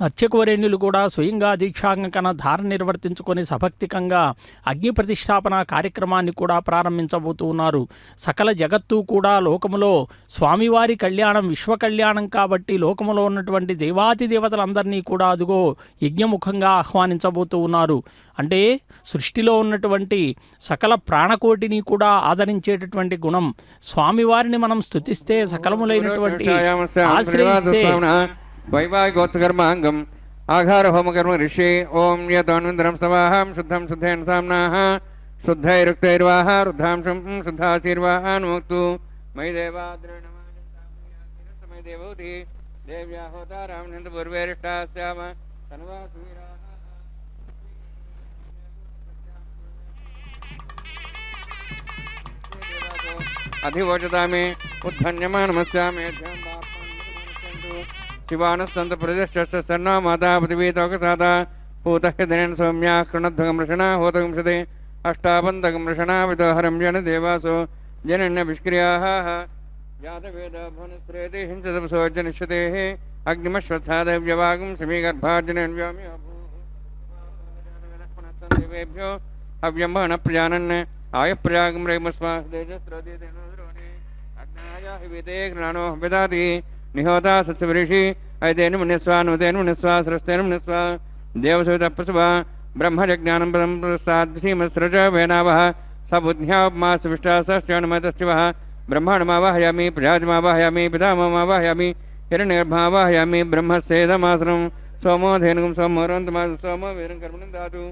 అర్చకవరేణ్యులు కూడా స్వయంగా దీక్షాంకన ధారణ నిర్వర్తించుకొని సభక్తికంగా అగ్ని ప్రతిష్టాపన కార్యక్రమాన్ని కూడా ప్రారంభించబోతూ ఉన్నారు. సకల జగత్తు కూడా లోకములో స్వామివారి కళ్యాణం విశ్వ కళ్యాణం కాబట్టి లోకములో ఉన్నటువంటి దేవాతి దేవతలందరినీ కూడా అదిగో యజ్ఞముఖంగా ఆహ్వానించబోతూ ఉన్నారు. అంటే సృష్టిలో ఉన్నటువంటి సకల ప్రాణకోటిని కూడా ఆదరించేటటువంటి గుణం స్వామివారిని మనం స్తుతిస్తే సకలములైనటువంటి ఆశ్రయిస్తే వైవాహికోత్సకర్మాంగం ఆఘార హోమకర్మ ఋషి ఓం యతోన్వందరం సవాహం శుద్ధం శుద్ధేన సామ్నాః శుద్ధైరుక్తైర్వాహ రుద్ధాంశం శుద్ధాశీర్వాహాన్ముక్తు మయి దేవాద్రమయ దేవోతి దేవ్యా హోతారాం నంద పూర్వేరిష్టాస్యామ తన్వాసువీరాః అధివోచతామి ఉద్ధన్యమానమస్యామి శివానస్సంత ప్రతిష్ఠ సన్నా మాతా పృథివీతోకసాదా పూతహిదనేన సౌమ్యా కృణధ్వగం వృషణ హోతగంసతే అష్టాబంధగం వృషణ విదోహరం జన దేవాసో జనన్య విష్క్రియాః జాతవేద భువనశ్రేతి హింసదపసోజనిష్యతే అగ్నిమశ్వత్థాదవ్యవాగం సమీగర్భార్జనన్వ్యామి దేవేభ్యో అవ్యంభన ప్రజానన్ ఆయప్రయాగం రేమస్మాదేజస్త్రోదిదేనోద్రోణే అగ్నాయ హివితే ఘ్రాణో విదాతి నిహోతా సత్సవృషి ఐతేను మునిస్వా నుతేను మునిస్వా సరస్తేను మునిస్వా దేవసవితపసువ బ్రహ్మజ్ఞానం పదం సాధీమస్రజ వేనావః సబుద్ధ్యామాసవిష్టాసశ్చనుమతశివః బ్రహ్మాణమావాహయామి ప్రజాతిమావాహయామి పితామమావాహయామి హిరణ్యగర్భమావాహయామి బ్రహ్మస్యేదమాసనం సోమో ధేనుగం సోమోరంతమాసం సోమో వీరం కర్మణం దాతు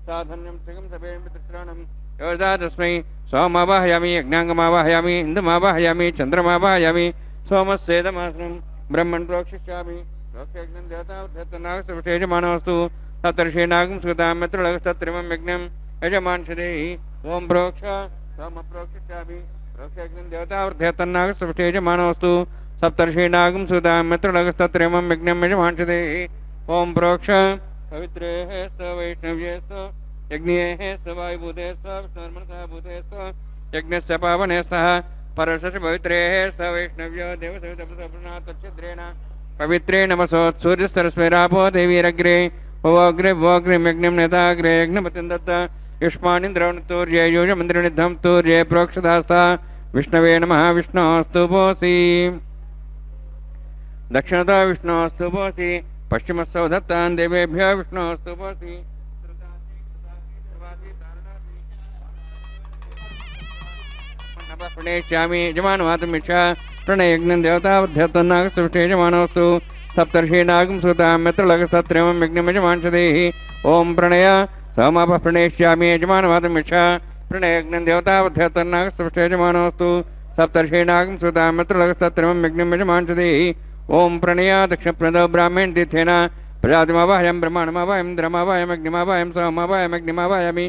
సాధన్యం త్రిగం సభేం పితృశ్రాణం యోదా తస్మై సోమావాహయామి యజ్ఞాంగమావాహయామి ఇందుమావాహయామి చంద్రమావాహయామి సోమస్యేదమాసనం బ్రహ్మణ్ ప్రోక్షిష్యామి ప్రోక్షయజ్ఞం దేవతానాగస్తేజమానవస్తు సప్తర్షీనాగం సుగతాం మిత్రులగస్తత్రిమం యజ్ఞం యజమాన్షదే ఓం ప్రోక్ష సోమ ప్రోక్షిష్యామి ప్రోక్షయజ్ఞం దేవతానాగస్తేజమానవస్తు సప్తర్షీనాగం సుగతాం మిత్రులగస్తత్రిమం యజ్ఞం యజమాన్షదే ఓం ప్రోక్ష పవిత్రేః స్థ వైష్ణవ్యేస్త యజ్ఞేః స్థ వాయుభూతేస్త విష్ణుర్మనసః భూతేస్త యజ్ఞస్య పావనేస్తః పరశసి పవిత్రేః స్థ వైష్ణవ్యో దేవసవితపృణాత్ఛిద్రేణ పవిత్రే నమసోత్సూర్యసరస్వైరాపో దేవీరగ్రే భవోగ్రిం యజ్ఞం నేతాగ్రే యజ్ఞపతిం దత్త యుష్మానింద్రవణతూర్యే యూజమందిరనిద్ధం తూర్యే ప్రోక్షదాస్త విష్ణవే నమః విష్ణోస్తు పోసి దక్షిణతో విష్ణోస్తు పోసి పశ్చిమస్సౌ దత్తాన్ దేవేభ్యో విష్ణోస్తు పోసి ప్రణేష్యామి యజమానవాతమిచ్చ ప్రణయజ్ఞం దేవతావర్ధ్యతన్నాగస్తు యజమానోస్తు सप्तर्षीणागं सुतां मित्रलगस्तत्रेमं यज्ञमयजमांशदेः ओम प्रणय सोमापः प्रणेष्यामि यजमानवादं यच्छा प्रणयज्ञं देवतावध्यतन्नागस्तुष्टयजमानोऽस्तु सप्तर्षीणागं सुतां मित्रलगस्तत्रेमं यज्ञमयजमांशदेः ओम प्रणय दक्षप्रदो ब्राह्मण तीर्थेन प्रजातिमावाहयं ब्रह्माणमावाहयं द्रमावाहयं अग्निमावाहयं सोमावाहयं अग्निमावाहयामि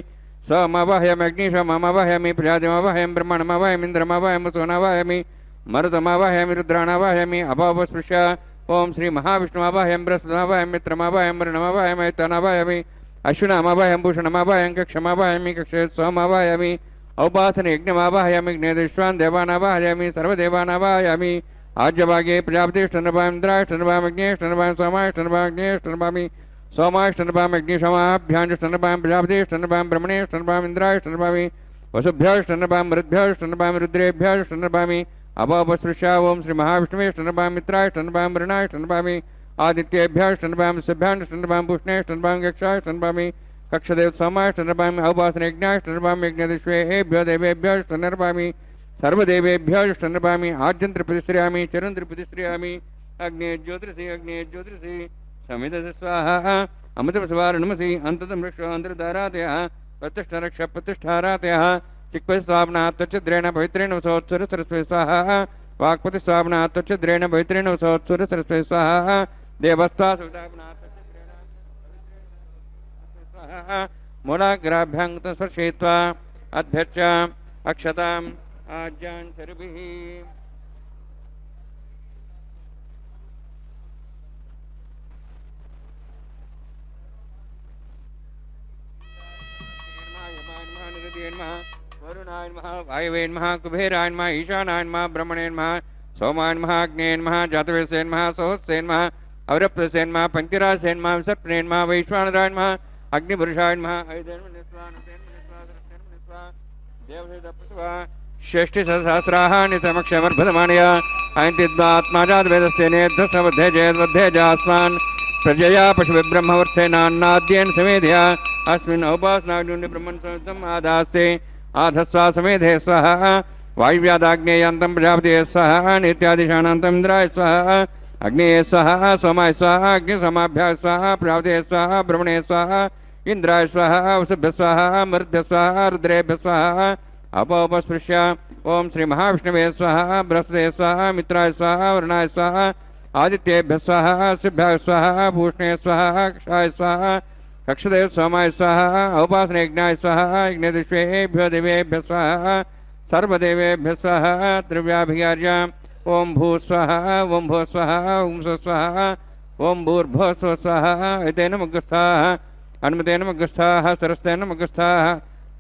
सोमावाहयं अग्निशोमावाहयामि प्रजातिमावाहयं ब्रह्माणमावाहयं इन्द्रमावाहयं सोनावाहयामि मरुतमावाहयामि रुद्राणावाहयामि अभावस्पृश्य ओम श्री महाविष्णुमावाहयं बृहस्पतिमावाहयं मित्रमावाहयं वरुणमावाहयं ऐतानावाहयामि अश्विनामावाहयं भूषणमावाहयं कक्षमावाहयामि कक्षे सोमावाहयामि औपासन यज्ञमावाहयामि अग्नेदिष्वान् देवानावाहयामि सर्वदेवानावाहयामि आज्यभागे प्रजापतिष्ठनभां इन्द्राष्टनभां अग्नेष्टनभां सोमाष्टनभां सोमाष्टनभां अग्निशमाभ्याञ्जष्टनभां प्रजापतिष्ठनभां ब्रह्मणेष्टनभां इन्द्राष्टनभामि वसुभ्याष्टनभां मरुद्भ्याष्टनभां रुद्रेभ्याष्टनभामि अभवस्पृश्या ओम श्री महाविष्णुवेष्टनभां मित्राष्टनभां वरुणाष्टनभामि आदित्येभ्याष्टनभां सभ्याष्टनभां पुष्णेष्टनभां यक्षाष्टनभामि कक्षदेव सोमाष्टनभामि औपासन यज्ञाष्टनभां यज्ञदिष्वेभ्यो देवेभ्याष्टनभामि सर्वदेवेभ्याष्टनभामि आद्यं प्रतिश्रयामि चरं प्रतिश्रयामि अग्ने ज्योतिषि समिधस स्वाहा अमृतस्वारणमसि अन्ततं वृक्षान्तरधारातयः प्रतिष्ठारक्ष प्रतिष्ठारातयः चिक्पतिस्वापनात् त्वच्छद्रेण पवित्रेण वसोत्सुर सरस्वती स्वाहा वाक्पतिस्वापनात् त्वच्छद्रेण पवित्रेण वसोत्सुर सरस्वती स्वाहा देवस्त्वा सुविधापनात् त्वच्छद्रेण स्वाहा मूलाग्राभ्यां स्पर्शयित्वा अभ्यर्च अक्षताम् आज्ञान् शर्भिः वरुणाय नमः वायवे नमः कुबेराय नमः ईशानाय नमः ब्रह्मणे नमः सोमाय नमः अग्ने नमः जातवेदसे नमः सोहस्ते नमः अवरप्रसे नमः पंक्तिरासे नमः सर्पणे नमः वैश्वानराय नमः अग्निपुरुषाय नमः षष्टिसहस्राणि समक्षमर्भतमानया अयन्तिद्वात्माजातवेदस्य नेद्धसवद्धे जयद्वद्धे जास्मान् प्रजया पशुब्रह्मवर्षेनान्नाद्येन समेधया अस्मिन् औपासनाग्नि ब्रह्मन् संस्थम् आदास्ते आधस्वा समेधे स्वः वायुव्यादाग्नेयान्तं प्रजापते स्वः नित्यादिशानान्तम् इन्द्राय स्वः अग्नेय स्वः सोमाय स्वः अग्निसोमाभ्याः स्वः प्रजापते स्वः ब्रह्मणे स्वः इंद्राय स्वः वसुभ्यः स्वः मरुद्भ्यः स्वः रुद्रेभ्यः स्वः अपोपस्पृश्य ओम श्री महाविष्णवे स्वः बृहस्पते स्वः मित्राय स्वः वरुणाय स्वः आदित्येभ्यः स्वः शुभ्याय स्वः भूषणे स्वः कक्षाय स्वः कक्षदेव सोमाय स्वाहा औपासन यज्ञाय स्वाहा यज्ञदिष्वेभ्यो देवेभ्यः स्वाहा सर्वदेवेभ्यः स्वाहा द्रव्याभिचार्य ओम भू स्वाहा ओम भो स्वाहा ओम स्व स्वाहा ओम भूर्भुवः स्वः स्वाहा एतेन मुग्गस्थाः हनुमतेन मुग्गस्थाः सरस्तेन मुग्गस्थाः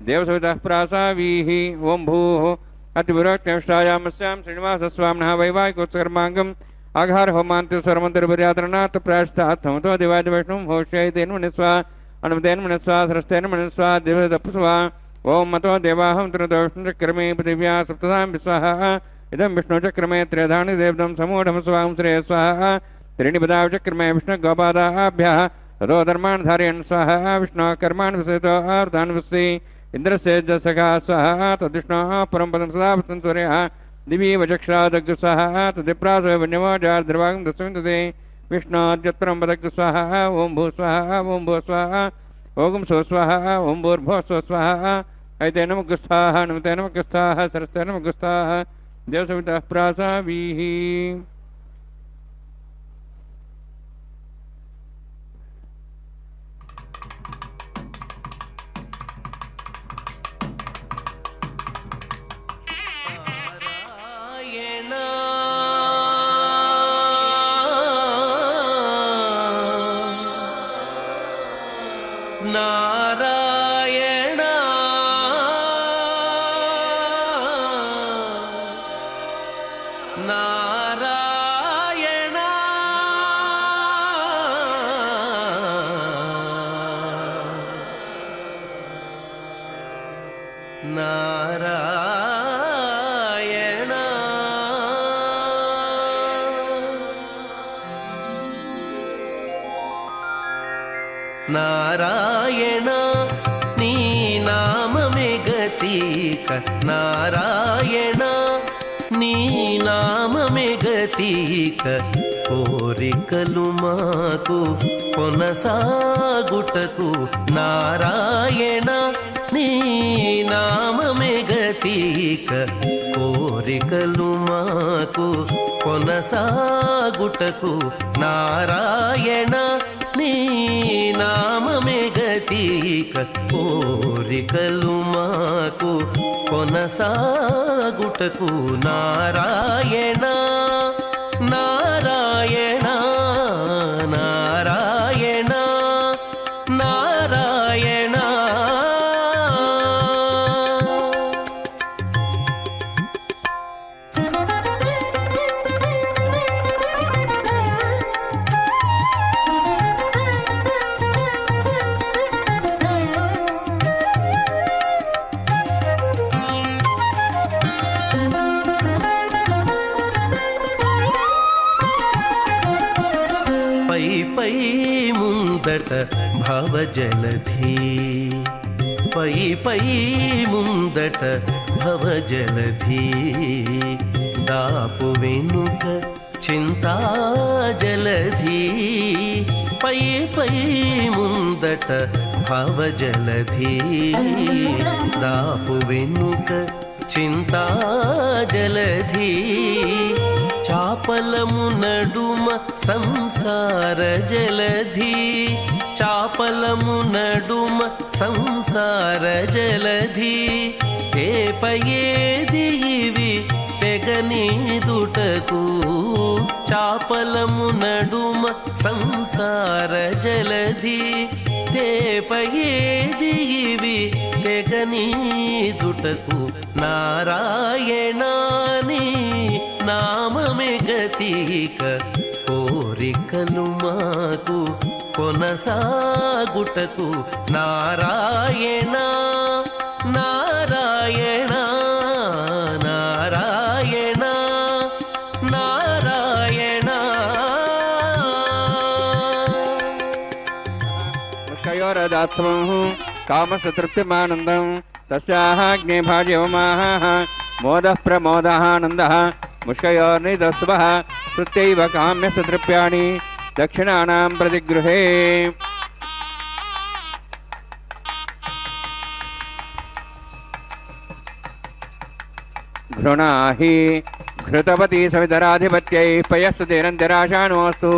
देवसवितः प्रासावीः ओम भूः अतिपुरोक्तनिष्ठायामस्यां श्रीनिवासस्वामिनः वैवाहिकोत्सकर्माङ्गम् आघार होमांत सर्वमंत्रपर्यातरणात् प्रायश्चित्तात् समतो दिवाय वैष्णवं होष्यैतेन मनस्वा अनुमतेन मनस्वा सरस्तेन मनस्वा देवदप्स्वा ओम मतो देवाहं त्रिदोष्णचक्रमे पृथिव्या सप्तधां विस्वाहा इदं विष्णुचक्रमे त्र्यधानि देवदं समूढं स्वां श्रेय स्वाहा त्रीणि पदावचक्रमे विष्णुगोपादाभ्यः ततो धर्मान् धारयन् स्वाहा विष्णोः कर्माणि विषयतो अर्धान् विषये इन्द्रस्य जसखा स्वाहा तद्विष्णोः परं पदं सदा वसन्तसूर्यः दिवी वचक्षरादग् स्वाहा तदिप्रासो वन्यवाजार्द्रवागं दस्मिन्दते विष्णोद्यत्परं पदग् स्वाहा ओम भू स्वाहा ओम भू स्वाहा ओम सो स्वाहा ओम भूर्भुवः स्वः स्वाहा ऐतेन मुग्गस्थाः नमतेन मुग्गस्थाः सरस्तेन मुग्गस्थाः देवसवितः प्रासावीः नारायण नारायण नारायण नारायण नी नाममे गतिक नारायण नी नाममे गतिक కోరికలు మాకు కొనసాగుటకు నారాయణ నీ నామమే గతిక కోరికలు మాకు కొనసాగుటకు నారాయణ నీ నామమే గతిక కోరికలు మాకు కొనసాగుటకు నారాయణ నారాయణ నారాయణ నారాయణ. పై పై ముందట భవజలధి పై పై ముందట భవజలధి దాపు వెనుక చింతాజలధి పై పై ముందట భవజలధి దాపు వెనుక చింతాజలధి చాపలము నడుమ సంసార జలధి చాపలము నడుమ సంసార జలధి తేపయేది ఇవి తెగనీదుటకు చాపలము నడుమ సంసార జలధి తేపయేది ఇవి తెగనీదుటకు నారాయణాని నామమే గతిక కోరికలు మాకు కొనసాగుటకు నారాయణ నారాయణ నారాయణ నారాయణ. ముష్కయోరదాత్సవం కామసతృప్తిమానందం తస్యాగ్నే భాజ్యవమాహ మోదః ప్రమోదానందః ముష్కయోర్నిదస్వః కృత్యైవ కామ్యసతృప్యాణి దక్షిణానాం ప్రతిగృహే. घृणाहि घृतपति सवितराधिपत्यैः पयस्सुतेरन्तिराशानोऽस्तु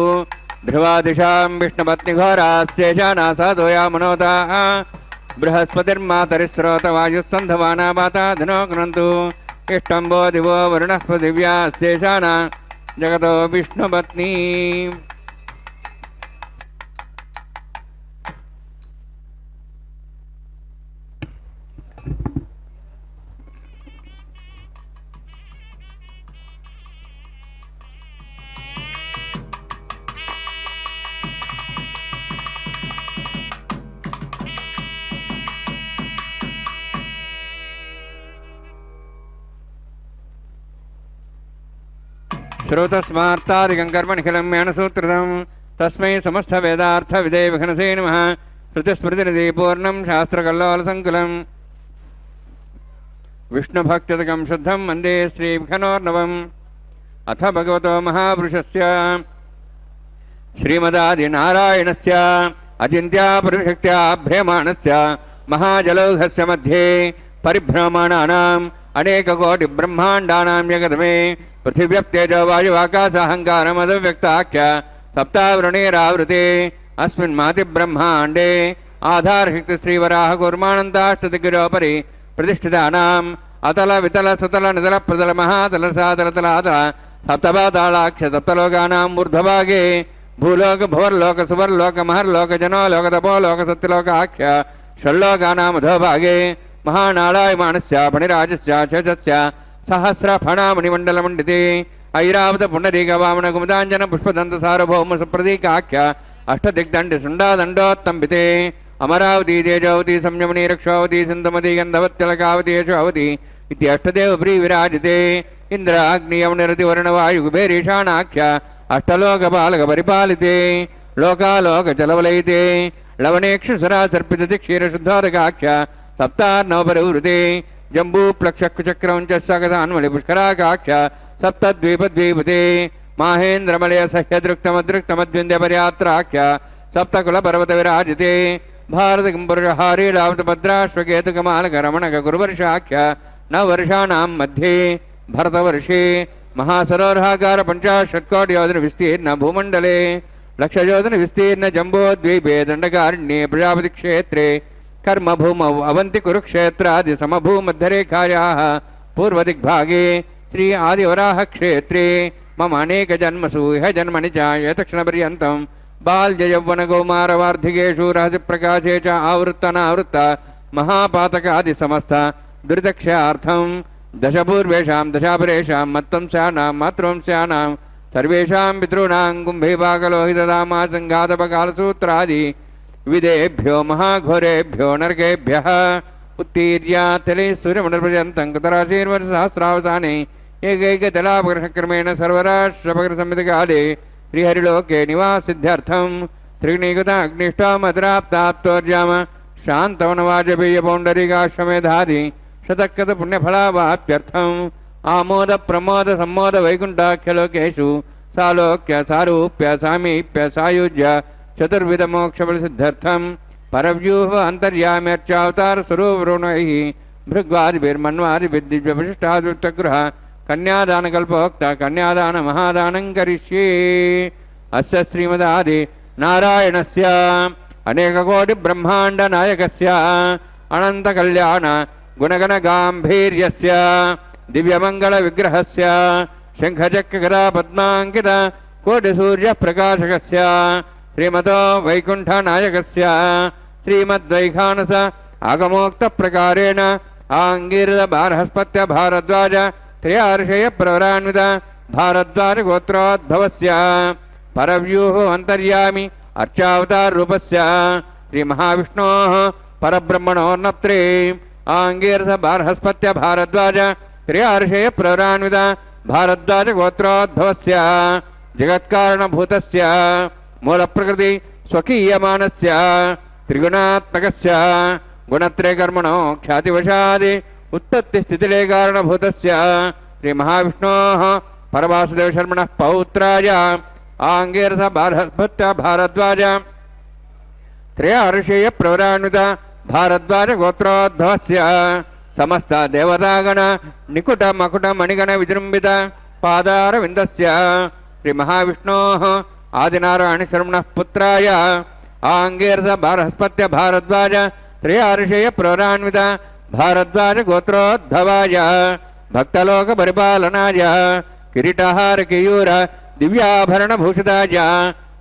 ध्रुवादिशां विष्णुपत्निघोरास्येषानासादोया बृहस्पतिर्मातरिस्रोतवायुस्सन्धवाना वाता धनो गृह्णन्तु इष्टम्बो दिवो वरुणः पृथिव्यास्येषाना जगतो विष्णुपत्नी. श्रोतस्मार्तादिकं कर्मनिखिलं ज्ञानसूत्रदं तस्मै समस्तवेदार्थविदे विघ्नसे नमः. श्रुतिस्मृतिनिधिपूर्णं शास्त्रकल्लोलसङ्कुलं विष्णुभक्त्यदकं शुद्धं वन्दे श्रीविघ्नोर्नवम्. अथ भगवतो महापुरुषस्य श्रीमदादिनारायणस्य अचिन्त्यापुरुषशक्त्या भ्रियमाणस्य महाजलौघस्य मध्ये परिभ्रमणानाम् अनेककोटिब्रह्माण्डानां जगदमे पृथिव्यप्तेजो वायुवाकाशाहङ्कारमदव्यक्ताख्य सप्तावृणेरावृते अस्मिन् मातिब्रह्माण्डे आधारशक्तिश्रीवराहकूर्मानन्दाष्टदिगिरोपरि प्रतिष्ठितानाम् अतल वितल सुतल नितल प्रतल महातल सातलतलातल सप्तपातालाक्ष सप्तलोकानां ऊर्ध्वभागे भूलोक भुवर्लोक सुवर्लोक महर्लोक जनोलोक तपोलोक सत्यलोकाख्य षड्लोकानाम् अधोभागे महानारायमाणस्य फणिराजस्य शेषस्य सहस्रफणामणिमण्डलमण्डिते ऐरावत पुण्डरीकवामन कुमुदाञ्जन पुष्पदन्त सार्वभौम सुप्रतीकाख्य अष्टदिग्दण्डि अमरावती तेजोवती संयमनी रक्षावती सिन्धुमती गन्धवत्यलकावती यशोवती इति अष्टदेवप्री विराजिते इंद्र अग्नियमुनिरतिवर्णवायुकुबेरीशानाख्य अष्टलोकपालकपरिपालिते लोकालोकजलवलयिते लवणेक्षुसुरासर्पितति क्षीरशुद्धोदकाख्य सप्तार्णवपरिवृते जम्बूप्लक्षकुचक्रं च सकदान्मलिपुष्कराकाख्य सप्तद्वीपद्वीपते माहेन्द्रमलय सह्यदृक्तमदृक्तमद्विन्द्यपर्यात्राख्य सप्तकुलपर्वतविराजिते भारतगम्बुर्हारीलावतभद्राश्वकेतुकमालकरमणकगुरुवर्षाख्य नववर्षाणां मध्ये भरतवर्षे महासरोवराकार 50 विस्तीर्ण भूमण्डले लक्षयोजन विस्तीर्ण जम्बोद्वीपे दण्डकारण्ये प्रजापतिक्षेत्रे कर्मभूमौ अवन्ति कुरुक्षेत्रादि समभूमध्यरेखायाः पूर्वदिग्भागे श्री आदिवराह क्षेत्रे मम अनेक जन्मसु इह जन्मनि च यतक्षणपर्यन्तं बाल्ययौवनकौमारवार्धिकेषु रहस्यप्रकाशे च आवृत्तनावृत्त महापातकादिसमस्त दुरितक्षयार्थं दशपूर्वेषां दशापरेषां मत्वंस्यानां मातृवंस्यानां सर्वेषां पितॄणां कुम्भीभागलोहितदामासङ्घातपकालसूत्रादि विदेभ्यो महाघोरेभ्यो नरकेभ्यः उत्तीर्य तले सूर्यमण्डलपर्यन्तं कुतराशीर्वर्षसहस्रावसाने एकैकतलापक्रमेण सर्वराष्ट्रपक्रसंहितकाले श्रीहरिलोके निवासिद्ध्यर्थं त्रिगुणीकृताग्निष्ठामद्राप्ताप्तोर्जाम शान्तवनवाजपेयपौण्डरीकाश्वमेधादि शतक्रतपुण्यफलावाप्यर्थम् आमोद प्रमोद सम्मोद वैकुण्ठाख्यलोकेषु सालोक्य सारूप्य सामीप्य सायुज्य चतुर्विधमोक्षफलसिद्ध्यर्थं परव्यूह अन्तर्याम्यर्चावतार स्वरूपरुणैः भृग्वादिभिर्मन्वादिभिर्दिव्यविशिष्टाद्वित्तगृह कन्यादानकल्पोक्त कन्यादान महादानं करिष्ये। अस्य श्रीमदादि नारायणस्य अनेककोटिब्रह्माण्डनायकस्य अनन्तकल्याण गुणगणगाम्भीर्यस्य दिव्यमङ्गलविग्रहस्य शङ्खचक्रगदापद्माङ्कित कोटिसूर्यप्रकाशकस्य श्रीमतो वैकुण्ठनायकस्य श्रीमद्वैखानस आगमोक्तप्रकारेण आङ्गीरदबारहस्पत्य भारद्वाज त्रयार्षयप्रवरान्वित भारद्वाजगोत्रोद्भवस्य परव्यूह अन्तर्यामि अर्चावताररूपस्य श्रीमहाविष्णोः परब्रह्मणोर्नत्रे आङ्गीरदबारहस्पत्य भारद्वाज त्रयार्षयप्रवरान्वित भारद्वाजगोत्रोद्भवस्य जगत्कारणभूतस्य मूलप्रकृति स्वकीयमानस्य त्रिगुणात्मकस्य गुणत्रयकर्मणो ख्यातिवशादि उत्पत्तिस्थितिलयकारणभूतस्य श्रीमहाविष्णोः परवासुदेवशर्मणः पौत्राय आङ्गीरसबारहस्पत्य भारद्वाज त्रयार्षयप्रवरान्वित भारद्वाजगोत्रोद्भवस्य समस्त देवतागण निकुट मकुट मणिगण विजृम्भित पादारविन्दस्य श्रीमहाविष्णोः आदिनारायणशर्मणः पुत्राय आङ्गीरसबारहस्पत्य भारद्वाज त्रयार्षयप्रवरान्वित भारद्वाजगोत्रोद्भवाय भक्तलोकपरिपालनाय किरीटहारकेयूर दिव्याभरणभूषिताय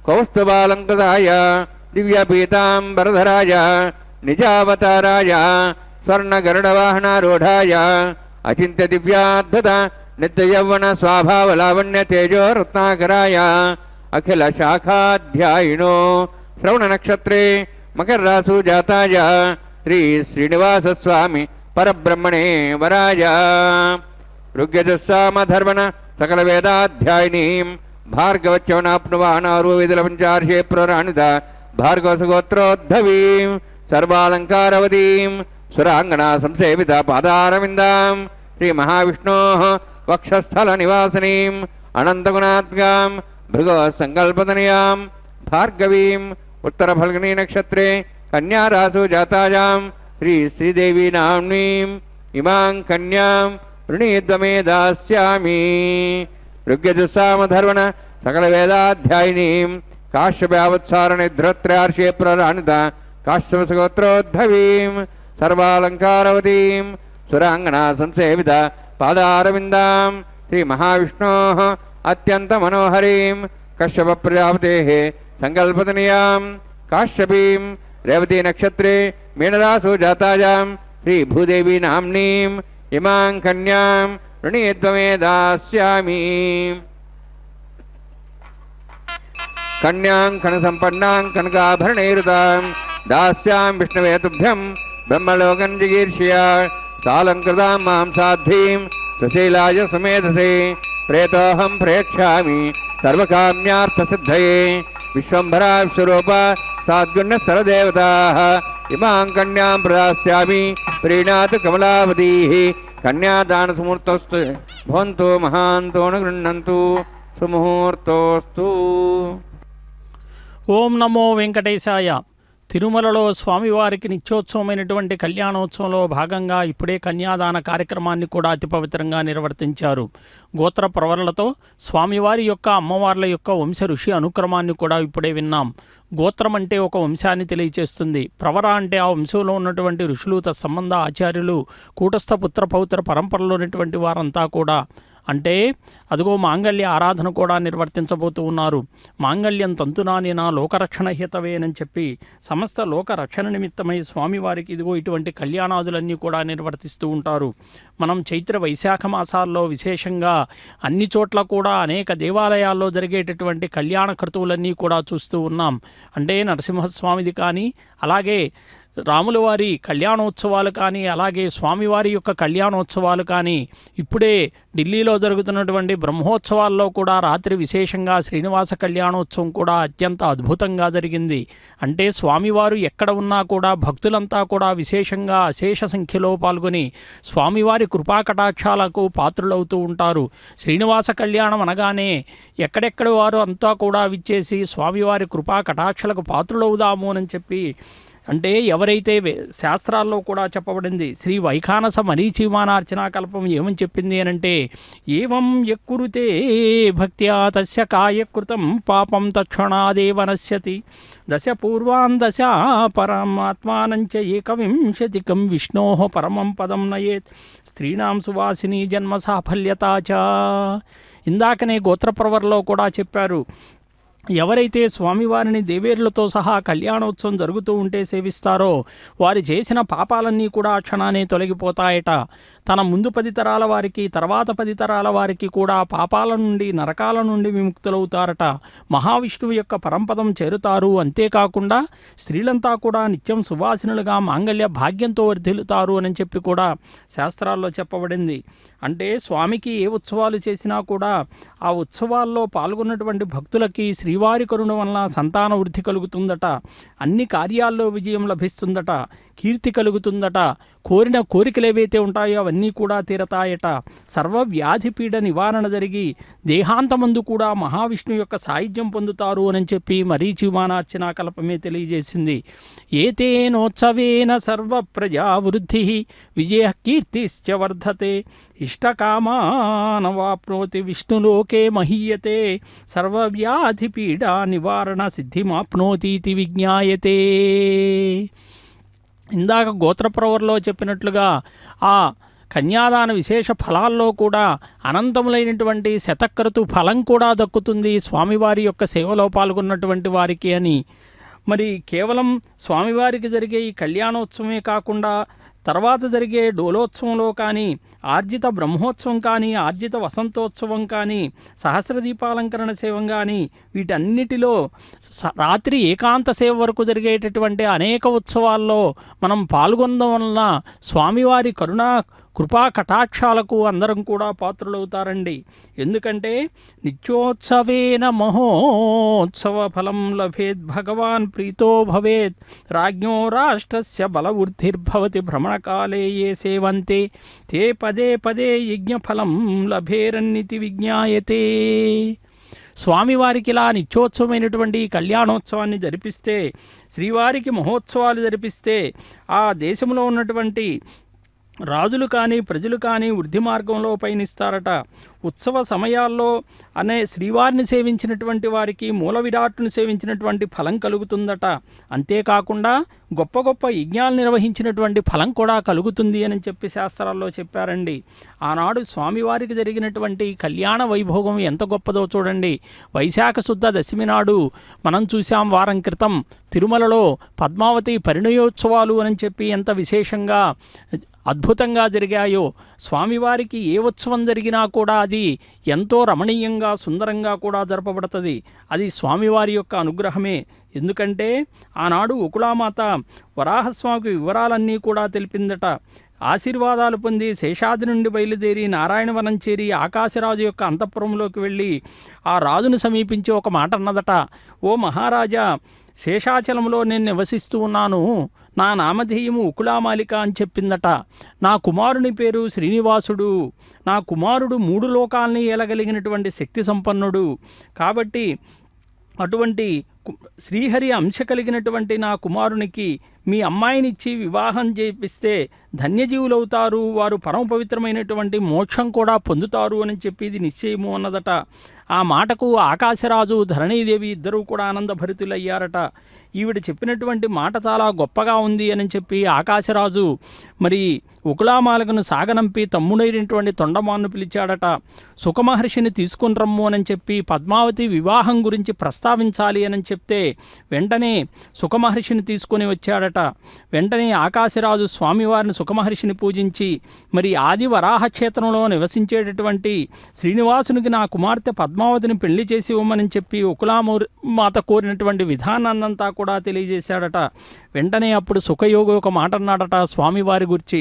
कौस्तुभालङ्कृताय दिव्यपीताम्बरधराय निजावताराय स्वर्णगरुडवाहनारूढाय अचिन्त्यदिव्याद्भुत नित्ययौवन स्वाभावलावण्यतेजो रत्नाकराय अखिलशाखाध्यायिनो श्रवणनक्षत्रे मकररासु जाताय श्री श्रीनिवासस्वामि परब्रह्मणे वराय ऋग्यजुस्सामधर्मण सकलवेदाध्यायिनीं भार्गवच्यवनाप्नुवानारूविदलपञ्चार्षे प्रवरान्वित भार्गवसुगोत्रोद्धवीं सर्वालङ्कारवतीं सुराङ्गना संसेवित पादारविन्दां श्रीमहाविष्णोः वक्षस्थलनिवासिनीम् अनन्तगुणात्मकां भृगसङ्कल्पतनयां भार्गवीम् उत्तरफल्गुनीनक्षत्रे कन्यारासु जातायां श्रीदेवी नाम्नीम् इमां कन्यां वृणीद्वमे दास्यामि। ऋग्यजुस्सामधर्वण सकलवेदाध्यायिनीं काश्यपावत्सारणिध्रत्रयार्षे प्रवरान्वित काश्यपसुगोत्रोद्धवीं सर्वालङ्कारवतीं सुराङ्गना संसेवित पादारविन्दां श्रीमहाविष्णोः अत्यन्तमनोहरीं कश्यपप्रजापतेः सङ्कल्पतनयां काश्यपीं रेवतीनक्षत्रे मीनरासु जातायां श्रीभूदेवी नाम्नीम् इमां कन्यां वृणीद्वमे दास्यामि। कन्यां कनसम्पन्नां कनकाभरणैरुतां दास्यां विष्णवे तुभ्यं ब्रह्मलोकं जिगीर्ष्या सालङ्कृतां मां साध्वीं सुशीलाय समेधसे प्रेतोऽहं प्रेक्ष्यामि सर्वकाम्यार्थसिद्धये विश्वम्भरा विश्वरूपा साद्गुण्यसरदेवताः इमां कन्यां प्रदास्यामि प्रीणातु कमलावतीः कन्यादानसमूर्तस्तु भवन्तु महान्तो न गृह्णन्तु సుముహూర్తోస్తు. ఓం నమో వెంకటేశాయ. తిరుమలలో స్వామివారికి నిత్యోత్సవమైనటువంటి కళ్యాణోత్సవంలో భాగంగా ఇప్పుడే కన్యాదాన కార్యక్రమాన్ని కూడా అతి పవిత్రంగా నిర్వర్తించారు. గోత్ర ప్రవరలతో స్వామివారి యొక్క అమ్మవార్ల యొక్క వంశ ఋషి అనుక్రమాన్ని కూడా ఇప్పుడే విన్నాం. గోత్రం అంటే ఒక వంశాన్ని తెలియచేస్తుంది. ప్రవర అంటే ఆ వంశంలో ఉన్నటువంటి ఋషులు, తత్సంబంధ ఆచార్యులు, కూటస్థ పుత్ర పౌత్ర పరంపరలో ఉన్నటువంటి వారంతా కూడా, అంటే అదిగో మాంగళ్య ఆరాధన కూడా నిర్వర్తించబోతూ ఉన్నారు. మాంగళ్యం తంతునానినా లోకరక్షణ హితవేనని చెప్పి సమస్త లోక రక్షణ నిమిత్తమై స్వామివారికి ఇదిగో ఇటువంటి కళ్యాణాదులన్నీ కూడా నిర్వర్తిస్తూ ఉంటారు. మనం చైత్ర వైశాఖ మాసాల్లో విశేషంగా అన్ని చోట్ల కూడా అనేక దేవాలయాల్లో జరిగేటటువంటి కళ్యాణ క్రతువులన్నీ కూడా చూస్తూ ఉన్నాం. అంటే నరసింహస్వామిది కానీ, అలాగే రాముల వారి కళ్యాణోత్సవాలు కానీ, అలాగే స్వామివారి యొక్క కళ్యాణోత్సవాలు కానీ, ఇప్పుడే ఢిల్లీలో జరుగుతున్నటువంటి బ్రహ్మోత్సవాల్లో కూడా రాత్రి విశేషంగా శ్రీనివాస కళ్యాణోత్సవం కూడా అత్యంత అద్భుతంగా జరిగింది. అంటే స్వామివారు ఎక్కడ ఉన్నా కూడా భక్తులంతా కూడా విశేషంగా అశేష సంఖ్యలో పాల్గొని స్వామివారి కృపాకటాక్షాలకు పాత్రులవుతూ ఉంటారు. శ్రీనివాస కళ్యాణం అనగానే ఎక్కడెక్కడ వారు అంతా కూడా విచ్చేసి స్వామివారి కృపాకటాక్షలకు పాత్రులవుదాము అని చెప్పి, అంటే ఎవరైతే శాస్త్రాల్లో కూడా చెప్పబడింది, శ్రీ వైఖానస మరీచిమానార్చనా కల్పం ఏమని చెప్పింది అనంటే, ఏవం యక్కురుతే భక్త్యా తస్య కాయకృతం పాపం తక్షణాదేవ నశ్యతి దశ పూర్వాన్ దశ పరమాత్మానంచ ఏకవింశతికం విష్ణోః పరమం పదం నయేత్ స్త్రీణాం సువాసిని జన్మ సాఫల్యతాచ. ఇందాకనే గోత్రప్రవర్లో కూడా చెప్పారు, ఎవరైతే స్వామివారిని దేవేరులతో సహా కళ్యాణోత్సవం జరుగుతూ ఉంటే సేవిస్తారో వారి చేసిన పాపాలన్నీ కూడా క్షణానే తొలగిపోతాయట. తన ముందు 10 తరాల వారికి, తర్వాత 10 తరాల వారికి కూడా పాపాల నుండి, నరకాల నుండి విముక్తులవుతారట. మహావిష్ణువు యొక్క పరంపదం చేరుతారు. అంతేకాకుండా స్త్రీలంతా కూడా నిత్యం సువాసినులుగా మాంగళ్య భాగ్యంతో వర్ధిల్లుతారు అని చెప్పి కూడా శాస్త్రాల్లో చెప్పబడింది. అంటే స్వామికి ఏ ఉత్సవాలు చేసినా కూడా ఆ ఉత్సవాల్లో పాల్గొన్నటువంటి భక్తులకి శ్రీవారి కరుణ వలన సంతాన వృద్ధి కలుగుతుందట, అన్ని కార్యాల్లో విజయం లభిస్తుందట, కీర్తి కలుగుతుందట, కోరిన కోరికలు ఏవైతే ఉంటాయో అవన్నీ కూడా తీరతాయట, సర్వవ్యాధి పీడ నివారణ జరిగి దేహాంతమందు కూడా మహావిష్ణువు యొక్క సాయుధ్యం పొందుతారు అని చెప్పి మరీచిమానార్చనా కల్పమే తెలియజేసింది. ఏతేనోత్సవేన సర్వ ప్రజావృద్ధి విజయ కీర్తిశ్చ వర్ధతే ఇష్టకామానవాప్నోతి విష్ణులోకే మహీయతే సర్వవ్యాధి పీడా నివారణ సిద్ధిమాప్నోతీతి విజ్ఞాయతే. ఇందాక గోత్రప్రవర్లో చెప్పినట్లుగా ఆ కన్యాదాన విశేష ఫలాల్లో కూడా అనంతములైనటువంటి శతక్రతు ఫలం కూడా దక్కుతుంది స్వామివారి యొక్క సేవలో పాల్గొన్నటువంటి వారికి అని. మరి కేవలం స్వామివారికి జరిగే ఈ కళ్యాణోత్సవమే కాకుండా తర్వాత జరిగే డోలోత్సవంలో కానీ, ఆర్జిత బ్రహ్మోత్సవం కానీ, ఆర్జిత వసంతోత్సవం కానీ, సహస్రదీపాలంకరణ సేవం కానీ, వీటన్నిటిలో రాత్రి ఏకాంత సేవ వరకు జరిగేటటువంటి అనేక ఉత్సవాల్లో మనం పాల్గొనడం వలన స్వామివారి కరుణా కృపా కటాక్షాలకు అందరం కూడా పాత్రులవుతారండి. ఎందుకంటే నిత్యోత్సవేన మహోత్సవ ఫలం లభేత్ భగవాన్ ప్రీతో భవేత్ రాజ్ఞో రాష్ట్రస్య బలవృద్ధిర్భవతి భ్రమణకాలే ఏ సేవంతే తే పదే పదే యజ్ఞఫలం లభేరన్నితి విజ్ఞాయతే. స్వామివారికి ఇలా నిత్యోత్సవమైనటువంటి కళ్యాణోత్సవాన్ని జరిపిస్తే, శ్రీవారికి మహోత్సవాలు జరిపిస్తే ఆ దేశంలో ఉన్నటువంటి రాజులు కానీ ప్రజలు కానీ వృద్ధి మార్గంలో పయనిస్తారట. ఉత్సవ సమయాల్లో అనే శ్రీవారిని సేవించినటువంటి వారికి మూల విరాట్టును సేవించినటువంటి ఫలం కలుగుతుందట. అంతేకాకుండా గొప్ప గొప్ప యజ్ఞాలు నిర్వహించినటువంటి ఫలం కూడా కలుగుతుంది అని చెప్పి శాస్త్రాల్లో చెప్పారండి. ఆనాడు స్వామివారికి జరిగినటువంటి కళ్యాణ వైభోగం ఎంత గొప్పదో చూడండి. వైశాఖ శుద్ధ దశమి నాడు మనం చూసాం వారం క్రితం తిరుమలలో పద్మావతి పరిణయోత్సవాలు అని చెప్పి ఎంత విశేషంగా అద్భుతంగా జరిగాయో. స్వామివారికి ఏ ఉత్సవం జరిగినా కూడా అది ఎంతో రమణీయంగా సుందరంగా కూడా జరపబడుతుంది. అది స్వామివారి యొక్క అనుగ్రహమే. ఎందుకంటే ఆనాడు ఉకులామాత వరాహస్వామికి వివరాలన్నీ కూడా తెలిపిందట. ఆశీర్వాదాలు పొంది శేషాద్రి నుండి బయలుదేరి నారాయణవనం చేరి ఆకాశరాజు యొక్క అంతఃపురంలోకి వెళ్ళి ఆ రాజును సమీపించి ఒక మాట అన్నదట, ఓ మహారాజా, శేషాచలంలో నేను నివసిస్తూ ఉన్నాను, నా నామధేయము ఉకులామాలిక అని చెప్పిందట. నా కుమారుని పేరు శ్రీనివాసుడు, నా కుమారుడు 3 లోకాల్ని ఏలగలిగినటువంటి శక్తి సంపన్నుడు. కాబట్టి అటువంటి శ్రీహరి అంశ కలిగినటువంటి నా కుమారునికి మీ అమ్మాయినిచ్చి వివాహం చేపిస్తే ధన్యజీవులవుతారు, వారు పరమ పవిత్రమైనటువంటి మోక్షం కూడా పొందుతారు అని చెప్పి ఇది నిశ్చయము అన్నదట. ఆ మాటకు ఆకాశరాజు ధరణీదేవి ఇద్దరూ కూడా ఆనందభరితులయ్యారట. ఈవిడ చెప్పినటువంటి మాట చాలా గొప్పగా ఉంది అని చెప్పి ఆకాశరాజు మరి ఉకులామాలకను సాగనంపి తమ్ముడైనటువంటి తొండమాన్ను పిలిచాడట. సుఖమహర్షిని తీసుకుని రమ్ము అని చెప్పి పద్మావతి వివాహం గురించి ప్రస్తావించాలి అని చెప్తే వెంటనే సుఖమహర్షిని తీసుకొని వచ్చాడట. వెంటనే ఆకాశరాజు స్వామివారిని సుఖమహర్షిని పూజించి మరి ఆది వరాహ క్షేత్రంలో నివసించేటటువంటి శ్రీనివాసునికి నా కుమార్తె పద్మావతిని పెళ్లి చేసి ఇవ్వమని చెప్పి ఉకులామాత కోరినటువంటి విధానాన్నంతా కూడా తెలియజేశాడట. వెంటనే అప్పుడు సుఖయోగి ఒక మాట అన్నాడట స్వామివారి గురించి,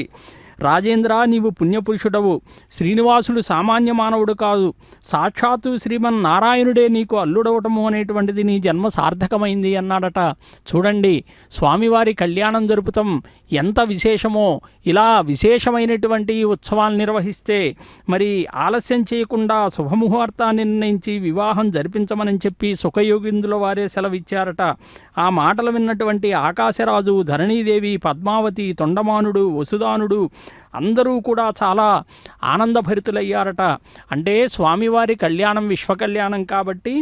రాజేంద్ర, నీవు పుణ్యపురుషుడవు, శ్రీనివాసుడు సామాన్య మానవుడు కాదు, సాక్షాత్తు శ్రీమన్నారాయణుడే నీకు అల్లుడవటము అనేటువంటిది నీ జన్మ సార్థకమైంది అన్నాడట. చూడండి, స్వామివారి కళ్యాణం జరుపుతాం ఎంత విశేషమో. ఇలా విశేషమైనటువంటి ఉత్సవాలు నిర్వహిస్తే మరి ఆలస్యం చేయకుండా శుభముహూర్తాన్ని నిర్ణయించి వివాహం జరిపించమని చెప్పి సుఖయోగిందుల వారే సెలవిచ్చారట. ఆ మాటలు విన్నటువంటి ఆకాశరాజు, ధరణీదేవి, పద్మావతి, తొండమానుడు, వసుదానుడు అందరూ కూడా చాలా ఆనందభరితులయ్యారట. అంటే స్వామివారి కళ్యాణం విశ్వకళ్యాణం కాబట్టి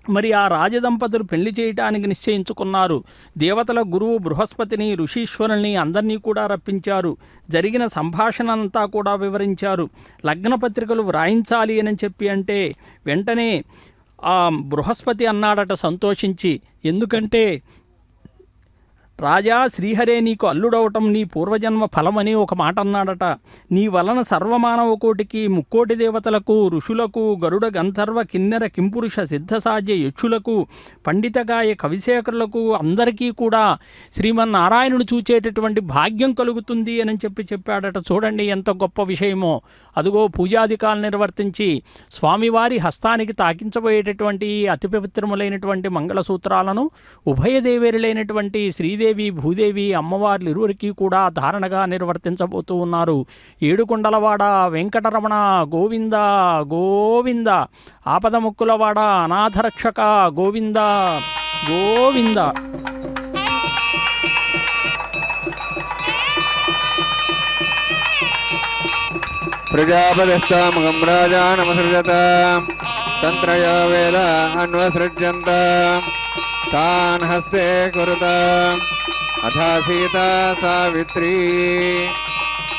మరి ఆ రాజదంపతులు పెళ్లి చేయటానికి నిశ్చయించుకున్నారు. దేవతల గురువు బృహస్పతిని, ఋషీశ్వరుల్ని అందరినీ కూడా రప్పించారు. జరిగిన సంభాషణ అంతా కూడా వివరించారు. లగ్న పత్రికలు వ్రాయించాలి అని చెప్పి అంటే వెంటనే ఆ బృహస్పతి అన్నాడట సంతోషించి, ఎందుకంటే రాజా, శ్రీహరే నీకు అల్లుడవటం నీ పూర్వజన్మ ఫలమని ఒక మాట అన్నాడట. నీ వలన సర్వమానవ కోటికి, ముక్కోటి దేవతలకు, ఋషులకు, గరుడ గంధర్వ కిన్నెర కింపురుష సిద్ధసాధ్య యక్షులకు, పండితగాయ కవిశేఖరులకు అందరికీ కూడా శ్రీమన్నారాయణుడు చూచేటటువంటి భాగ్యం కలుగుతుంది అని చెప్పాడట. చూడండి ఎంత గొప్ప విషయమో. అదుగో పూజాధికాలు నిర్వర్తించి స్వామివారి హస్తానికి తాకించబోయేటటువంటి అతి పవిత్రములైనటువంటి మంగళసూత్రాలను ఉభయదేవేరులైనటువంటి శ్రీదేవి, భూదేవి అమ్మవార్లు ఇరువురికి కూడా ధారణగా నిర్వర్తించబోతూ ఉన్నారు. ఏడుకొండలవాడ వెంకటరమణ గోవింద గోవింద, ఆపదముక్కులవాడ అనాథరక్షక గోవింద గోవింద. ప్రజాపతిస్తామగం రాజానమసృజత తంత్రయో వేద అన్వసృజ్యంత తాన్ హస్తే కురుత అథా సీతా సావిత్రీ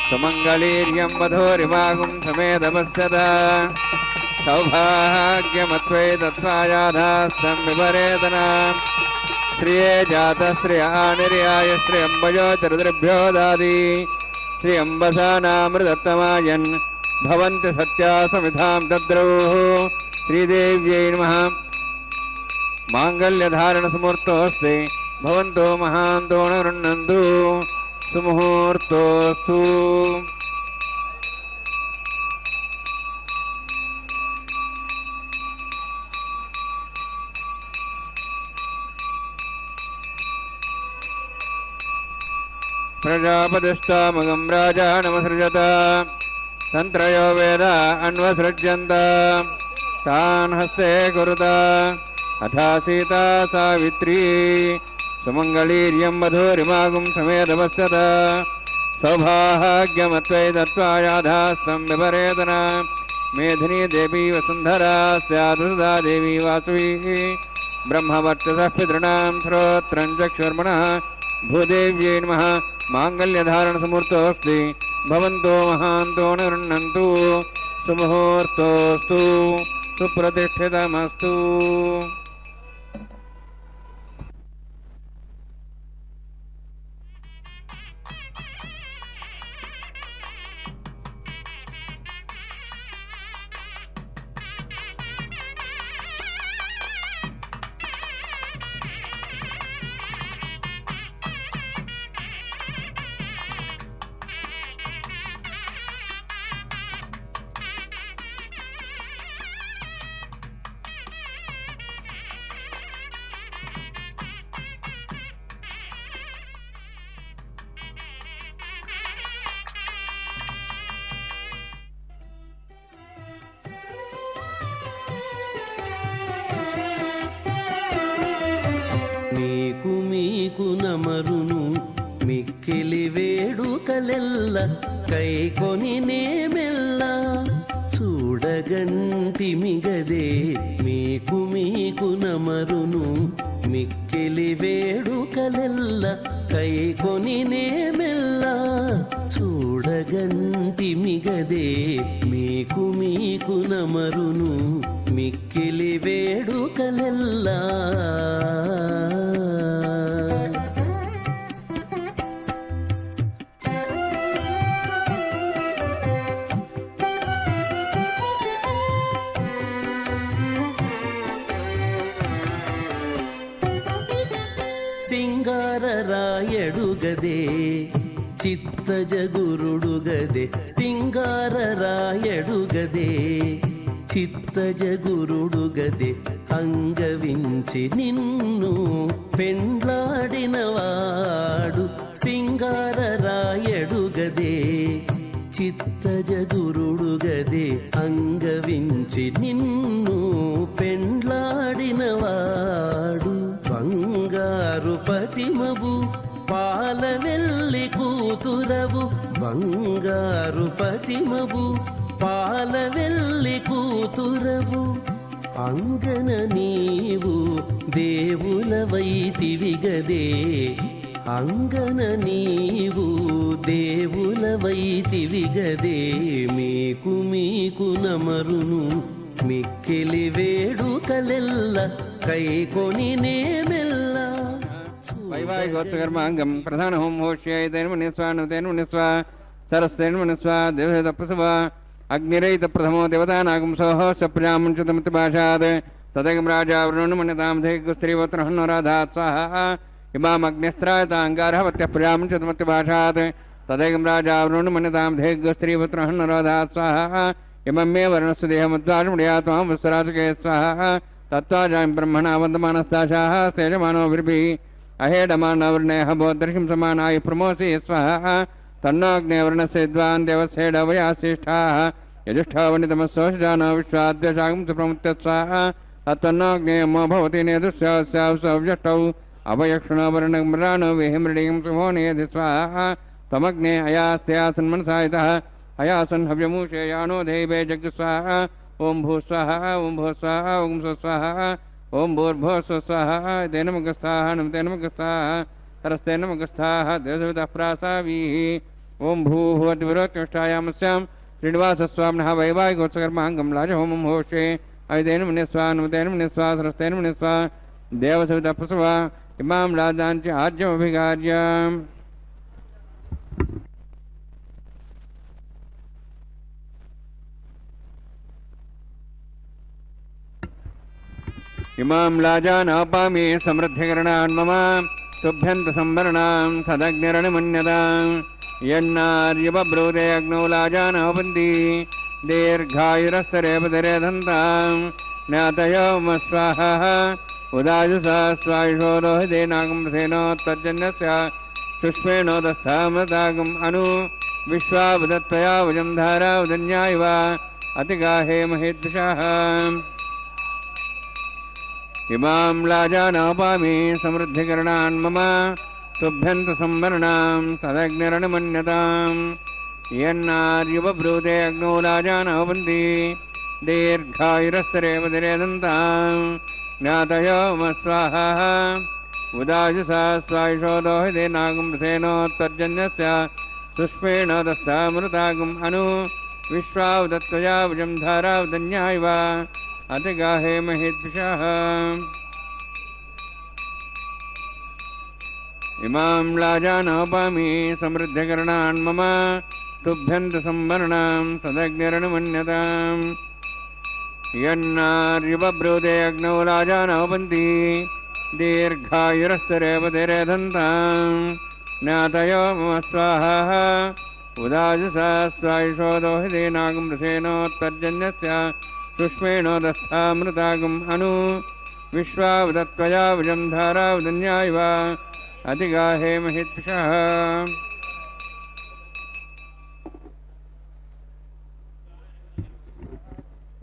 సుమంగళీర్యం వధూరివాగుం సమేధపశ్యత సౌభాగ్యమత్వై తత్వాయాధాస్తం విపరేతన శ్రియే జాత శ్రియ నిర్యాయ శ్రియంబజో చరుద్భ్యో దాది శ్రియంబసానామృతత్తమాయన్ భవంతి సత్యా సమిధాం దద్రౌ. శ్రీదేవ్యై నమః. మాంగళ్యధారణ సుముహూర్తోస్తి భవంతో మహాంతో గృహ్ణంతు సుముహూర్తోస్తు. ప్రజాపతిస్తామగం రాజానమసృజత తంత్రయో వేద అన్వసృజ్యంత తాన్ హస్తే కురుత అథా సీతా సావిత్రీ సుమంగళీర్యం వధూరిమాగుం సమేధపశ్యత సౌభాగ్యమత్వై దత్వాయాధాస్తం విపరేతన మేధినీ దేవీ వసుంధరా స్యాత్ సుధా దేవీ వాసవి బ్రహ్మవర్చసః పితॄణాం శ్రోత్రం చక్షుర్మణః. భూదేవ్యై నమః. మాంగళ్యధారణ సమూర్తోస్తి భవంతో మహాంతో గృహ్ణంతు సుముహూర్తోస్తు సుప్రతిష్ఠితమస్తు. మీకు నమరును మిక్కిలి వేడుకలెల్ల కైకొని నేమెల్ల చూడగంటి మిగదే మీకు నమరును మిక్కిలి వేడుకలెల్ల కైకొని నేమెల్ల చూడగంటి మిగదే మీకు నమరును మిక్కిలి వేడుకలెల్లా సింగారరాయడుగదే చిత్తజగురుడుగదే సింగారరాయడుగదే చిత్తజగురుడుగదే అంగవించి నిన్ను పెండ్లాడినవాడు సింగారరాయడుగదే చిత్తజగురుడుగదే అంగవించి నిన్ను పెండ్లాడినవాడు బంగారు పతిమవు పాలవెల్లి కూతురవు బంగారు పతిమవు పాలవెల్లి కూతురవు అంగన నీవు దేవులవైతివిగదే అంగన నీవు దేవులవైతివిగదే మీకు నమరును మిక్కిలి వేడుకలెల్ల కైకొని నేమెల్ల వైవాహికోత్సకర్మాంగం ప్రధాన హోమోష్యైతేన్మునిస్వ సరస్తేన్మునిస్వ దేవతపసవ అగ్నిరైత ప్రథమో దేవతానాగుంసోః సప్రజాముంచతమతి భాషాత్ తదగం రాజావృణుమన్యతాం ధైర్యస్త్రీవోత్రహన్నోరాధాత్ స్వాహా ఇమామగ్నిస్త్రాయతాంగారహవత్యః ప్రజాముంచతమతి భాషాత్ తదగం రాజావృణుమన్యతాం ధైర్యస్త్రీవోత్రహన్నోరాధాత్ స్వాహా ఇమం మే వర్ణస్సు దేహముద్వాజముడియా త్వాం విశ్వరాజకే స్వాహా తత్వాజాం బ్రహ్మణా వందమానస్తాశాः తేజమానోభిర్భిः అహేడమానవర్ణేః బోధర్షిం సమానాయ ప్రమోసి స్వాహా తన్నోగ్నేవర్ణస్య విద్వాన్ దేవస్యేడవయాశిష్టాः యజుష్ఠావనితమస్సోషజానో విశ్వాద్వేషాగం సుప్రముత్య స్వాహా తన్నోగ్నేయమో భవతి నేదుస్యావ్యష్టౌ అభయక్షణో వర్ణమృణో విహిమృడియం సుమోనేది స్వాహా త్వమగ్నే అయాస్తయాసన్మనసాయితः అయాసన్ హవ్యమూషేయానో దేవే జగ్స్వాహా ఓం భూస్వాహా ఓం భూస్వాహా ఓం స్వస్వాహా ఓం భూర్భువస్వస్వాహా తేనముఖస్థాః నమతేనముఖస్థాః తరస్తేనముఖస్థాః దేవతః ప్రాసావీః ఓం భూఃవద్విరోత్కృష్టాయామస్యాం శ్రీనివాసస్వామినः వైవాహికోత్సకర్మాంగం రాజహోమం హోషే ఐతేనమునిస్వా నమతేనమునిస్వా సరస్తేనమునిస్వా దేవసవితః ప్రసవ ఇమాం రాజాంచ ఆజ్యమభిగార్యాం ఇమాం లాజానాపామి సమృద్ధికరణాన్ మమ తుభ్యంత సంవరణాం సదగ్నిరణమన్యతాం యన్నార్యబ్రూదే అగ్నౌ లాజానాపంతి దీర్ఘాయురస్తరేపదరేదంతాం జ్ఞాతయోమస్వాహ ఉదాజుసా స్వాయుషోరోహిదేనాగం సేనోత్తర్జన్యస్య సుష్మేణోదస్థామృతాగం అను విశ్వావదత్వయా వజం ధారా ఉదన్యా ఇవ అతిగాహే మహేద్విషాః ఇమాం లాజానాపామి సమృద్ధికరణాన్ మమ తుభ్యంత సంవరణాం తదగ్నిరణమన్యతాం యన్నార్యుపబ్రూతే అగ్నౌ లాజానాపంతి దీర్ఘాయురస్తరేపదరేదంతాం జ్ఞాతయోమస్వాహ ఉదాజుసా స్వాయుషోదోహిదేనాగం సేనోత్తర్జన్యస్య సుష్మేణోదస్థామృతాగం అను విశ్వావదత్వయా వజం ధారా ఉదన్యా ఇవ అతిగాహే మహేద్విషాః ఇమాం లాజానాపామి సమృద్ధికరణాన్ మమ తుభ్యంత సంవరణాం తదగ్నిరణమన్యతాం యన్నార్యుపబ్రూదే అగ్నౌ లాజానాపంతి దీర్ఘాయురస్తరేపదరేదంతాం జ్ఞాతయోమస్వాహ ఉదాజుసా స్వాయుషోదోహిదేనాగం సేనోత్తర్జన్యస్య సుష్మేణోదస్థామృతాగం అను విశ్వావదత్వయా వజం ధారా ఉదన్యా ఇవ అతిగాహే మహేద్విషాః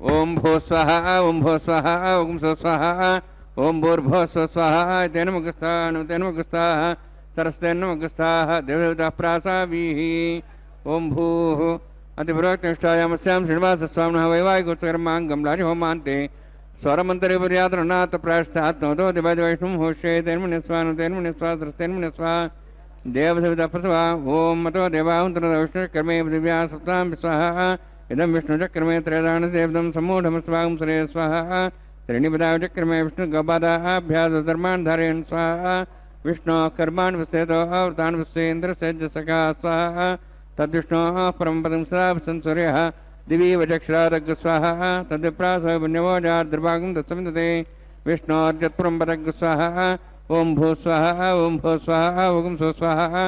ఓం భూస్వాహ ఓం భూస్వాహ ఓం స్వస్వాహ ఓం భూర్భువస్వ స్వాహా తేన ముఖస్థాః తేన ముఖస్థాః సరస్తేన ముఖస్థాః దేవదేవతాః ప్రాసావీః ఓం భూః అతిపురోక్తిష్టాయామస్యాం శ్రీనివాసస్వామినः వైవాహికోత్సకర్మాంగం రాజహోమాంతే స్వరమంతరిపర్యాతరుణాత్ ప్రాయశ్చాత్మతో దివైష్ణుం హోష్యే తేన్మునిస్వాను తేన్మునిస్వా సరస్తేన్మునిస్వా దేవదేవతాః ప్రసవా ఓం మతో దేవాంతర విష్ణుచక్రమే దివ్యా సప్తాం స్వాహా ఇదం విష్ణుచక్రమే త్రేదానదేవతం సమ్మూఢమస్వాగం శ్రే స్వాహా త్రిణిపదాచక్రమే విష్ణుగోపాదాభ్యాసధర్మాన్ ధారయన్ స్వాహా విష్ణో కర్మాన్ విశ్చేతో వృతాన్ విశ్వేంద్రసేజసకా స్వాహా తద్విష్ణో పరం పదం సదా సంసూర్య దివీవచక్షరాదగ్ స్వాహా తద్విప్రాస పుణ్యవోజాద్రభాగం తత్సమిదతే విష్ణోర్జత్పురం పదగ్ స్వాహా ఓం భూ స్వాహా ఓం భూ స్వాహా ఓం సో స్వాహా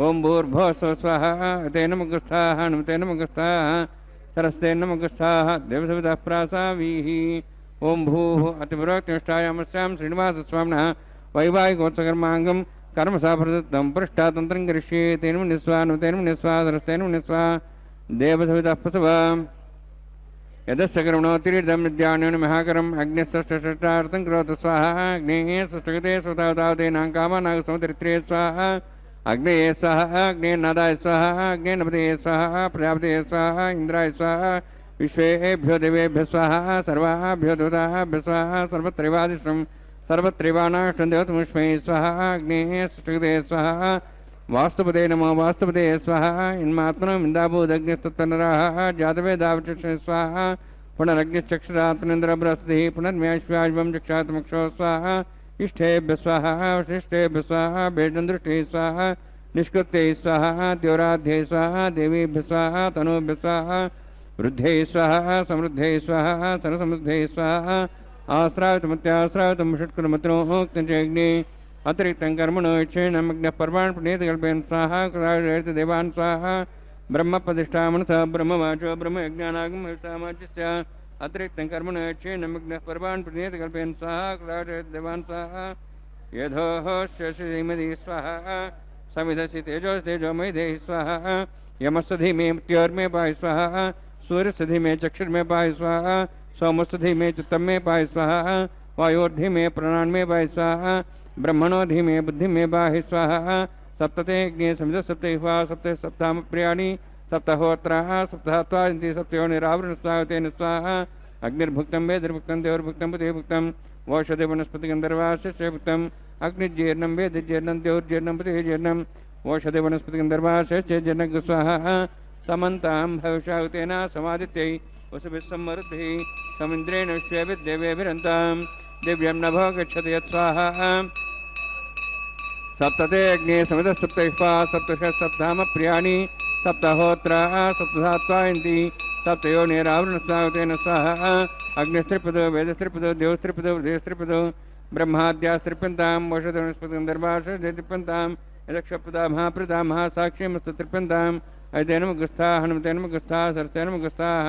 ఓం భూర్భో సో స్వాహా తేన ముఖస్థాః తేన ముఖస్థాః సరస్తేన ముఖస్థాః దేవదేవతాః ప్రాసావీః ఓం భూః అతిపురోక్తిష్టాయామస్యాం శ్రీనివాసస్వామినः వైవాహికోత్సకర్మాంగం కర్మసాఫలదత్తం పృష్టాతంత్రం కరిష్యే తేన్మునిస్వాను తేన్మునిస్వా సరస్తేన్మునిస్వా దేవదేవతాః ప్రసవా యదస్సకర్మణోతిరిదం నిత్యాన్యోన మహాకరం అగ్నిస్సష్టషష్టార్థం కరోతు స్వాహా అగ్నేః సృష్టగతే స్వతావతావతేనాం కామానాగ సమతరిత్రే స్వాహా అగ్నేయ స్వాహా అగ్నేర్నాదాయ స్వాహా అగ్నేర్నపతయే స్వాహా ప్రజాపతయే స్వాహా ఇంద్రాయ స్వాహా విశ్వేభ్యో దేవేభ్య స్వాహా సర్వాభ్యో దేవతాభ్య స్వాహా సర్వత్రైవాదిష్టం సర్వత్రైవానాష్టం దేవతముష్మై స్వాహా అగ్నేః సృష్టగతే స్వాహా వాస్తుపదే నమో వాస్తుపదే స్వాహా ఇన్మాత్మనం ఇందాభూదగ్నిస్తత్వనరాः జాతవేదావచక్షే స్వాహా పునరగ్నిశ్చక్షురాత్మనేంద్ర బృహస్పతిः పునర్మ్యాశ్వాజ్వం చక్షాత్మక్షో స్వాహా ఇష్టేభ్య స్వాహా వశిష్ఠేభ్య స్వాహా భేజందృష్టిः స్వాహా నిష్కృత్यै స్వాహా ద్యోరాధ్యై స్వాహా దేవీభ్య స్వాహా తనూభ్య స్వాహా వృద్ధై స్వాహా సమృద్ధై స్వాహా సరసమృద్ధై స్వాహా ఆశ్రావితమత్యాశ్రావితం షట్కులమత్నోక్తంచగ్ని అతిరిక్తం కర్మణో ఇచ్చేణమగ్న పర్వాణ్ పుణ్యేతకల్పేన్ స్వాహా కృతాయుర్వేద దేవాన్ స్వాహా బ్రహ్మప్రతిష్ఠా మనసా బ్రహ్మవాచో బ్రహ్మయజ్ఞానాగం సామాజ్యస్య అతిరిక్తం కర్మణో ఇచ్చేణమగ్న పర్వాణ్ పుణ్యేతకల్పేన్ స్వాహా కృతాయుర్వేద దేవాన్ స్వాహా యథోహోష్య శ్రీమతి స్వాహా సమిధసి తేజోమయ దేహి స్వాహా యమస్సధి మే మృత్యోర్మే పాయ స్వాహా सूर्यसधि में चक्षुर में पाय स्वाहा सोमसधि में चित्तम में पाय स्वाहा वायोर्धि में प्राण में पाय स्वाहा ब्रह्मणोधि में बुद्धि में पाय स्वाहा सप्तते अग्नि समित सप्तवा सप्त सप्ताम प्रियाणि सप्तहोत्रा सप्तहत्वा सप्तयोनिरावृण स्वाहा स्वाहा अग्निर्भुक्तं वेदिर्भुक्तं देवर्भुक्तं पतिर्भुक्तं वौषधि वनस्पति गंधर्वास्य भुक्तं अग्निजीर्णं वेदिजीर्णं देवर्जीर्णं पतिजीर्णं वौषधि वनस्पति गंधर्वास्य जनक स्वाहा समन्तां भविष्यावतेन समादित्यै वसुभिः समृद्धिः समिन्द्रेण विश्वेभिर्देवेभिरन्तां दिव्यं नभो गच्छति यत्स्वाहा सप्तते अग्ने समितसप्तैः सप्तशः सप्ताम प्रियाणि सप्तहोत्रा सप्तधात्वायन्ति सप्तयोनिरावृणस्वावतेन स्वाहा अग्निस्त्रिपदो वेदस्त्रिपदो देवस्त्रिपदो हृदयस्त्रिपदो ब्रह्माद्यास्त्रिप्यन्तां वषधनुस्पतिगन्धर्वाशेत्रिप्यन्तां यदक्षप्रदा महाप्रदा महासाक्ष्यमस्तत्रिप्यन्तां अयतेनमुखस्थाः हनुमतेनमुखस्थाः सरतेनमुखस्थाः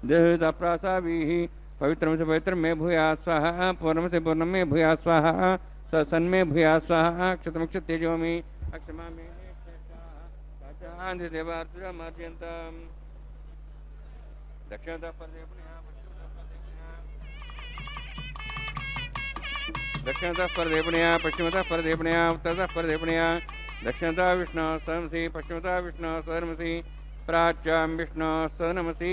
देवताप्रासावीः पवित्रं से पवित्रं मे भूयात् स्वाहा पूर्णं से पूर्णं मे भूयात् स्वाहा सन्मे भूयात् स्वाहा क्षतमक्षतेजो मे अक्षमा मे देवार्जुनमार्जयन्ताम् दक्षिणतः परदेवनया पश्चिमतः परदेवनया उत्तरतः परदेवनया दक्षिणतः विष्णु सहनमसि पश्चिमतः विष्णु सहनमसि प्राच्यां विष्णु सहनमसि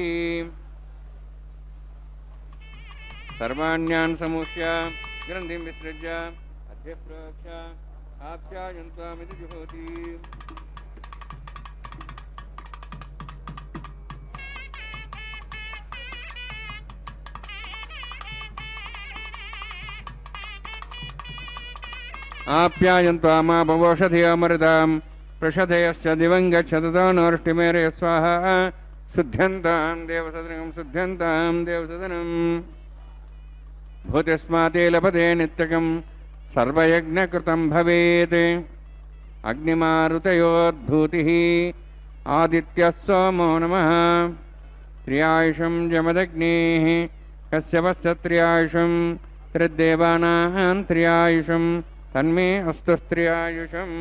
सर्वाण्यान् समूह्य ग्रन्थिं विसृज्य अध्यप्रोक्ष्य आप्यायन्त्वामिति जुहोति आप्यायन्त्वामापवोषधियोऽमृतां प्रषधयश्च दिवं गच्छततो नोष्टिमेरय स्वाहा शुद्ध्यन्तां देवसदनं शुद्ध्यन्तां देवसदनं भूतिस्माते लभते नित्यकं सर्वयज्ञकृतं भवेत् अग्निमारुतयोद्भूतिः आदित्यः सोमो नमः त्र्यायुषं जमदग्नेः कश्यपस्य त्र्यायुषं त्रिदेवानां त्र्यायुषं तन्मे अस्तु त्र्यायुषम्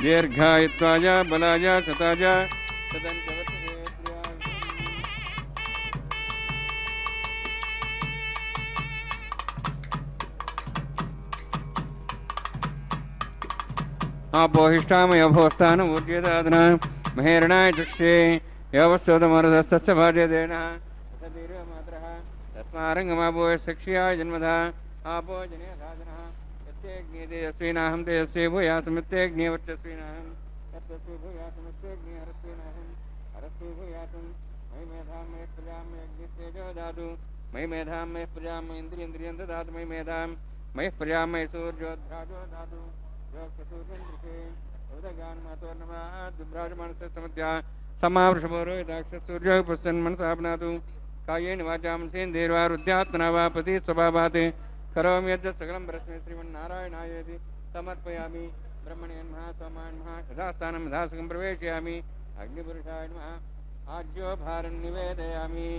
దీర్ఘాయుత్వాయ బలాయ సతాయ సదంచవర్తతే ఆపోహిష్టామయభోస్థానం ఊర్జేదాదన మహేరణాయ చక్షే యవస్సోదమరుదస్తస్య భార్యదేన సదీర్ఘమాత్రః తస్మారంగమాపోయ శక్ష్యాయ జన్మధ ఆపో జనే సాధనః యస్యేగ్నే తేజస్వినాహం తేజస్వీ భూయాసమిత్యేగ్నే వర్చస్వినాహం తత్వస్వీ భూయాసమిత్యేగ్నే హరస్వినాహం హరస్వీ భూయాసం మయి మేధాం మయి ప్రజాం మయి అగ్నిస్తేజో దాతు మయి మేధాం మయి ప్రజాం మయి ఇంద్రియంద్రియం దాతు మయి మేధాం మయి ప్రజాం మయి సూర్యోధ్రాజో దాతు సమావృషభోరోదాక్షూర్య పుస్తన్మనసాపనాతు కాయేన వాచా మనసేంద్రియర్వా హృద్యాత్మనా వా పతి స్వభావాత్ కరోమి యజ్జత్ సకలం పరస్మై శ్రీమన్నారాయణాయేతి సమర్పయామి బ్రహ్మణే నమః సోమాయ నమః యథాస్థానం యథాసుఖం ప్రవేశయామి అగ్నిపురుషాయ నమః ఆజ్యో భారం నివేదయామి.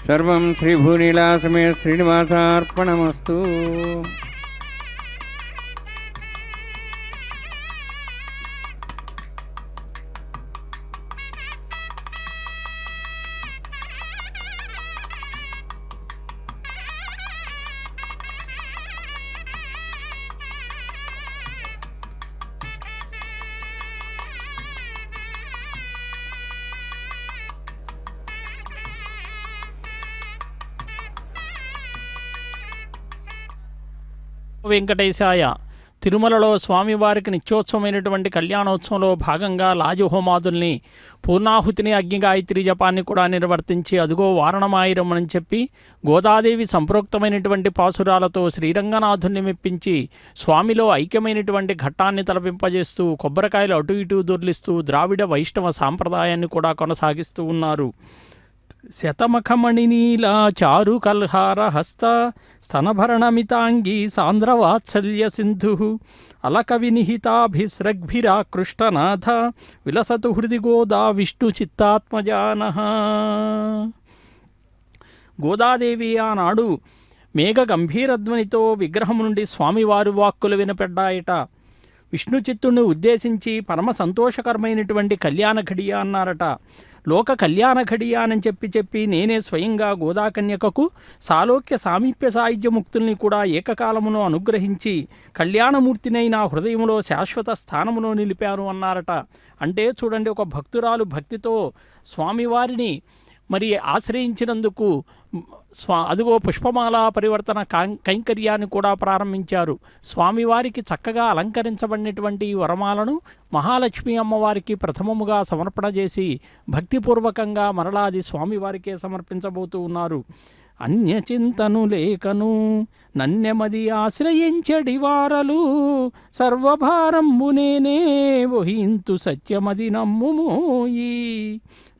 సర్వం శ్రీభూలీలాసమే శ్రీనివాసార్పణమస్తు. వెంకటేశాయ. తిరుమలలో స్వామివారికి నిత్యోత్సవమైనటువంటి కళ్యాణోత్సవంలో భాగంగా లాజహోమాదుల్ని పూర్ణాహుతిని అగ్నిగాయత్రి జపాన్ని కూడా నిర్వర్తించి అదుగో వారణమాయిరమని చెప్పి గోదాదేవి సంప్రోక్తమైనటువంటి పాసురాలతో శ్రీరంగనాథుని మెప్పించి స్వామిలో ఐక్యమైనటువంటి ఘట్టాన్ని తలపింపజేస్తూ కొబ్బరికాయలు అటు ఇటు దొర్లిస్తూ ద్రావిడ వైష్ణవ సాంప్రదాయాన్ని కూడా కొనసాగిస్తూ ఉన్నారు. శతమఖమణినీలా చారు కల్హార హస్త స్తనభరణమితాంగీ సాంద్రవాత్సల్య సింధు అలకవినిహితాభిస్రగ్భిరాకృష్టనాథ విలసతు హృది గోదా విష్ణు చిత్తాత్మజానః. గోదాదేవి ఆనాడు మేఘ గంభీరధ్వనితో విగ్రహం నుండి స్వామివారి వాక్కులు వినపడ్డాయట. విష్ణు చిత్తుడిని ఉద్దేశించి పరమ సంతోషకరమైనటువంటి కళ్యాణ ఘడియ అన్నారట. లోక కళ్యాణ ఘడియ అని చెప్పి నేనే స్వయంగా గోదాకన్యకకు సాలోక్య సామీప్య సాయుధ్యముక్తుల్ని కూడా ఏకకాలమును అనుగ్రహించి కళ్యాణమూర్తినై నా హృదయంలో శాశ్వత స్థానమును నిలిపాను అన్నారట. అంటే చూడండి, ఒక భక్తురాలు భక్తితో స్వామివారిని మరి ఆశ్రయించినందుకు అదిగో పుష్పమాల పరివర్తన కైంకర్యాన్ని కూడా ప్రారంభించారు. స్వామివారికి చక్కగా అలంకరించబడినటువంటి ఈ వరమాలను మహాలక్ష్మి అమ్మవారికి ప్రథమముగా సమర్పణ చేసి భక్తిపూర్వకంగా మరలాది స్వామివారికే సమర్పించబోతూ ఉన్నారు. అన్యచింతను లేకను నన్నెమది ఆశ్రయించడి వారలు సర్వభారంబు నేనే వహింతు సత్యమది నమ్ముమోయి.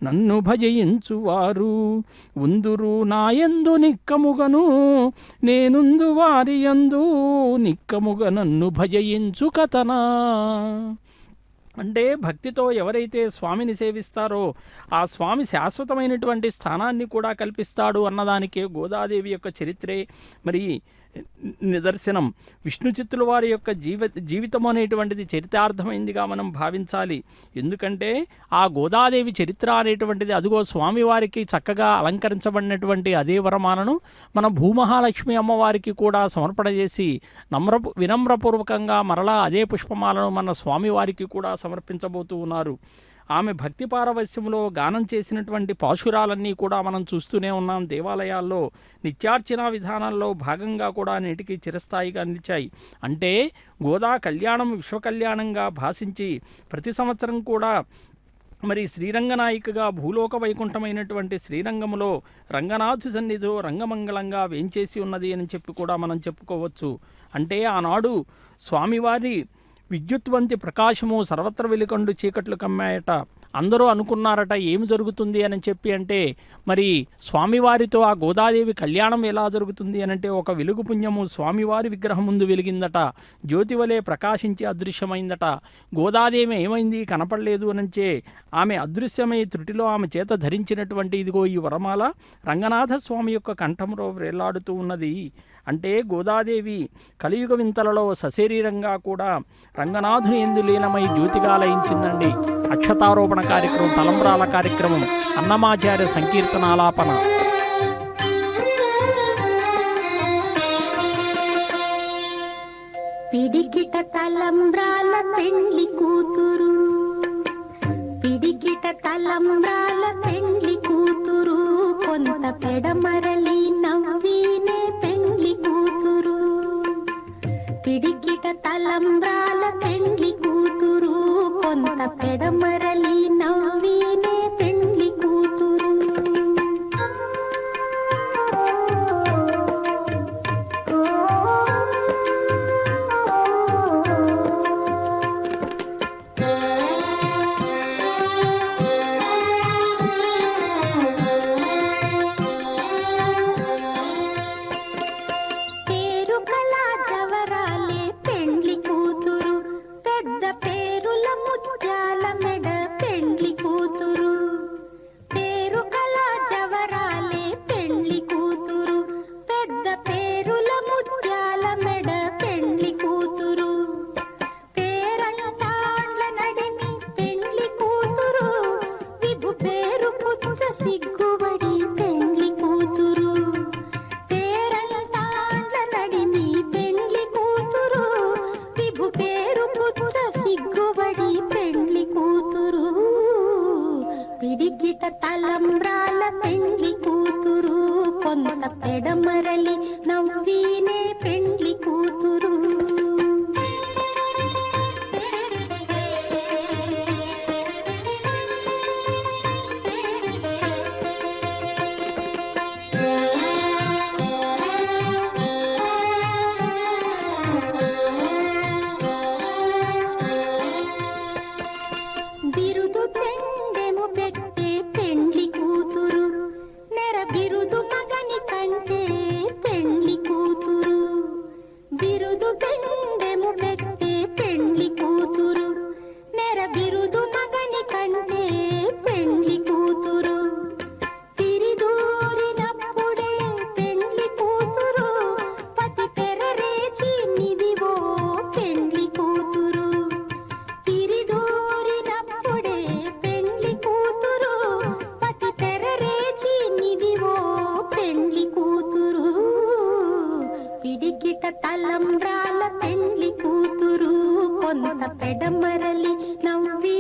నన్ను భజయించువారు ఉందురు నాయందు నిక్కముగను నేనుందు వారి యందు నిక్కముగ నన్ను భజయించు కథనా. అంటే భక్తితో ఎవరైతే స్వామిని సేవిస్తారో ఆ స్వామి శాశ్వతమైనటువంటి స్థానాన్ని కూడా కల్పిస్తాడు అన్నదానికే గోదాదేవి యొక్క చరిత్రే మరి నిదర్శనం. విష్ణు చిత్తుల వారి యొక్క జీవితం అనేటువంటిది చరితార్థమైందిగా మనం భావించాలి. ఎందుకంటే ఆ గోదాదేవి చరిత్ర అనేటువంటిది అదిగో స్వామివారికి చక్కగా అలంకరించబడినటువంటి అదే వరమాలను మన భూమహాలక్ష్మి అమ్మవారికి కూడా సమర్పణ చేసి వినమ్రపూర్వకంగా మరలా అదే పుష్పమాలను మన స్వామివారికి కూడా సమర్పించబోతూ ఉన్నారు. ఆమె భక్తి పారవస్యంలో గానం చేసినటువంటి పాశురాలన్నీ కూడా మనం చూస్తూనే ఉన్నాం. దేవాలయాల్లో నిత్యార్చన విధానాల్లో భాగంగా కూడా నేటికి చిరస్థాయిగా నిలిచాయి. అంటే గోదా కళ్యాణం విశ్వకళ్యాణంగా భాషించి ప్రతి సంవత్సరం కూడా మరి శ్రీరంగనాయికగా భూలోక వైకుంఠమైనటువంటి శ్రీరంగములో రంగనాథు సన్నిధిలో రంగమంగళంగా వేంచేసి ఉన్నది అని చెప్పి కూడా మనం చెప్పుకోవచ్చు. అంటే ఆనాడు స్వామివారి విద్యుత్వంతి ప్రకాశము సర్వత్ర వెలుకండు చీకట్లు కమ్మాయట. అందరూ అనుకున్నారట ఏమి జరుగుతుంది అని చెప్పి. అంటే మరి స్వామివారితో ఆ గోదాదేవి కళ్యాణం ఎలా జరుగుతుంది అని అంటే ఒక వెలుగు పుణ్యము స్వామివారి విగ్రహం ముందు వెలిగిందట, జ్యోతివలే ప్రకాశించి అదృశ్యమైందట. గోదాదేవి ఏమైంది కనపడలేదు అనంచే ఆమె అదృశ్యమై త్రుటిలో ఆమె చేత ధరించినటువంటి ఇదిగో ఈ వరమాల రంగనాథ స్వామి యొక్క కంఠంలో వ్రేలాడుతూ ఉన్నది. అంటే గోదాదేవి కలియుగ వింతలలో సశరీరంగా కూడా రంగనాథుని ఎందు లీనమై జ్యోతిగా లయించిందండి. అక్షతారోపణ కార్యక్రమం, తలంబ్రాల కార్యక్రమం, అన్నమాచార్య సంకీర్తనాలాపన. పిడికిట తలంబ్రాల పెండ్లి కూతురు, పిడికిట తలంబ్రాల పెండ్లి కూతురు, కొంత పెడమరలి నవ్వీనే పెండ్లి కూతురు. పిడికిట తలంబ్రాల పెండ్లి కూతురు, కొంత పెడమరలి నవ్వీనే పెండ్లి కూతురు. సిగ్గుబడి పెండ్లి కూతురు, పేరంటాండ్ల నడిమి పెండ్లి కూతురు, విభు పేరు పుచ్చ సిగ్గుబడి పెండ్లి కూతురు. పిడికిట తలంబ్రాల పెండ్లి కూతురు, కొంత పెడమరలి నవ్వీనే పెండ్లి కూతురు. బిరుదు పెండెము పెట్టే పెండ్లి కూతురు, నెర బిరుదు మగని కంటే పెండ్లి కూతురు. బిరుదు పెండెము పెట్టే పెండ్లి కూతురు, నెర బిరుదు మగని కంటే పెండ్లి కూతురు. తిరిదూరినప్పుడే పెండ్లి కూతురు, పతి పెరరేచి నిదివో పెండ్లి కూతురు. తిరిదూరినప్పుడే పెండ్లి కూతురు, పతి పెరరేచి నిదివో పెండ్లి కూతురు. పిడికిట తలంబ్రాల పెండ్లి కూతురు, కొంత పెడమరలి నవ్వి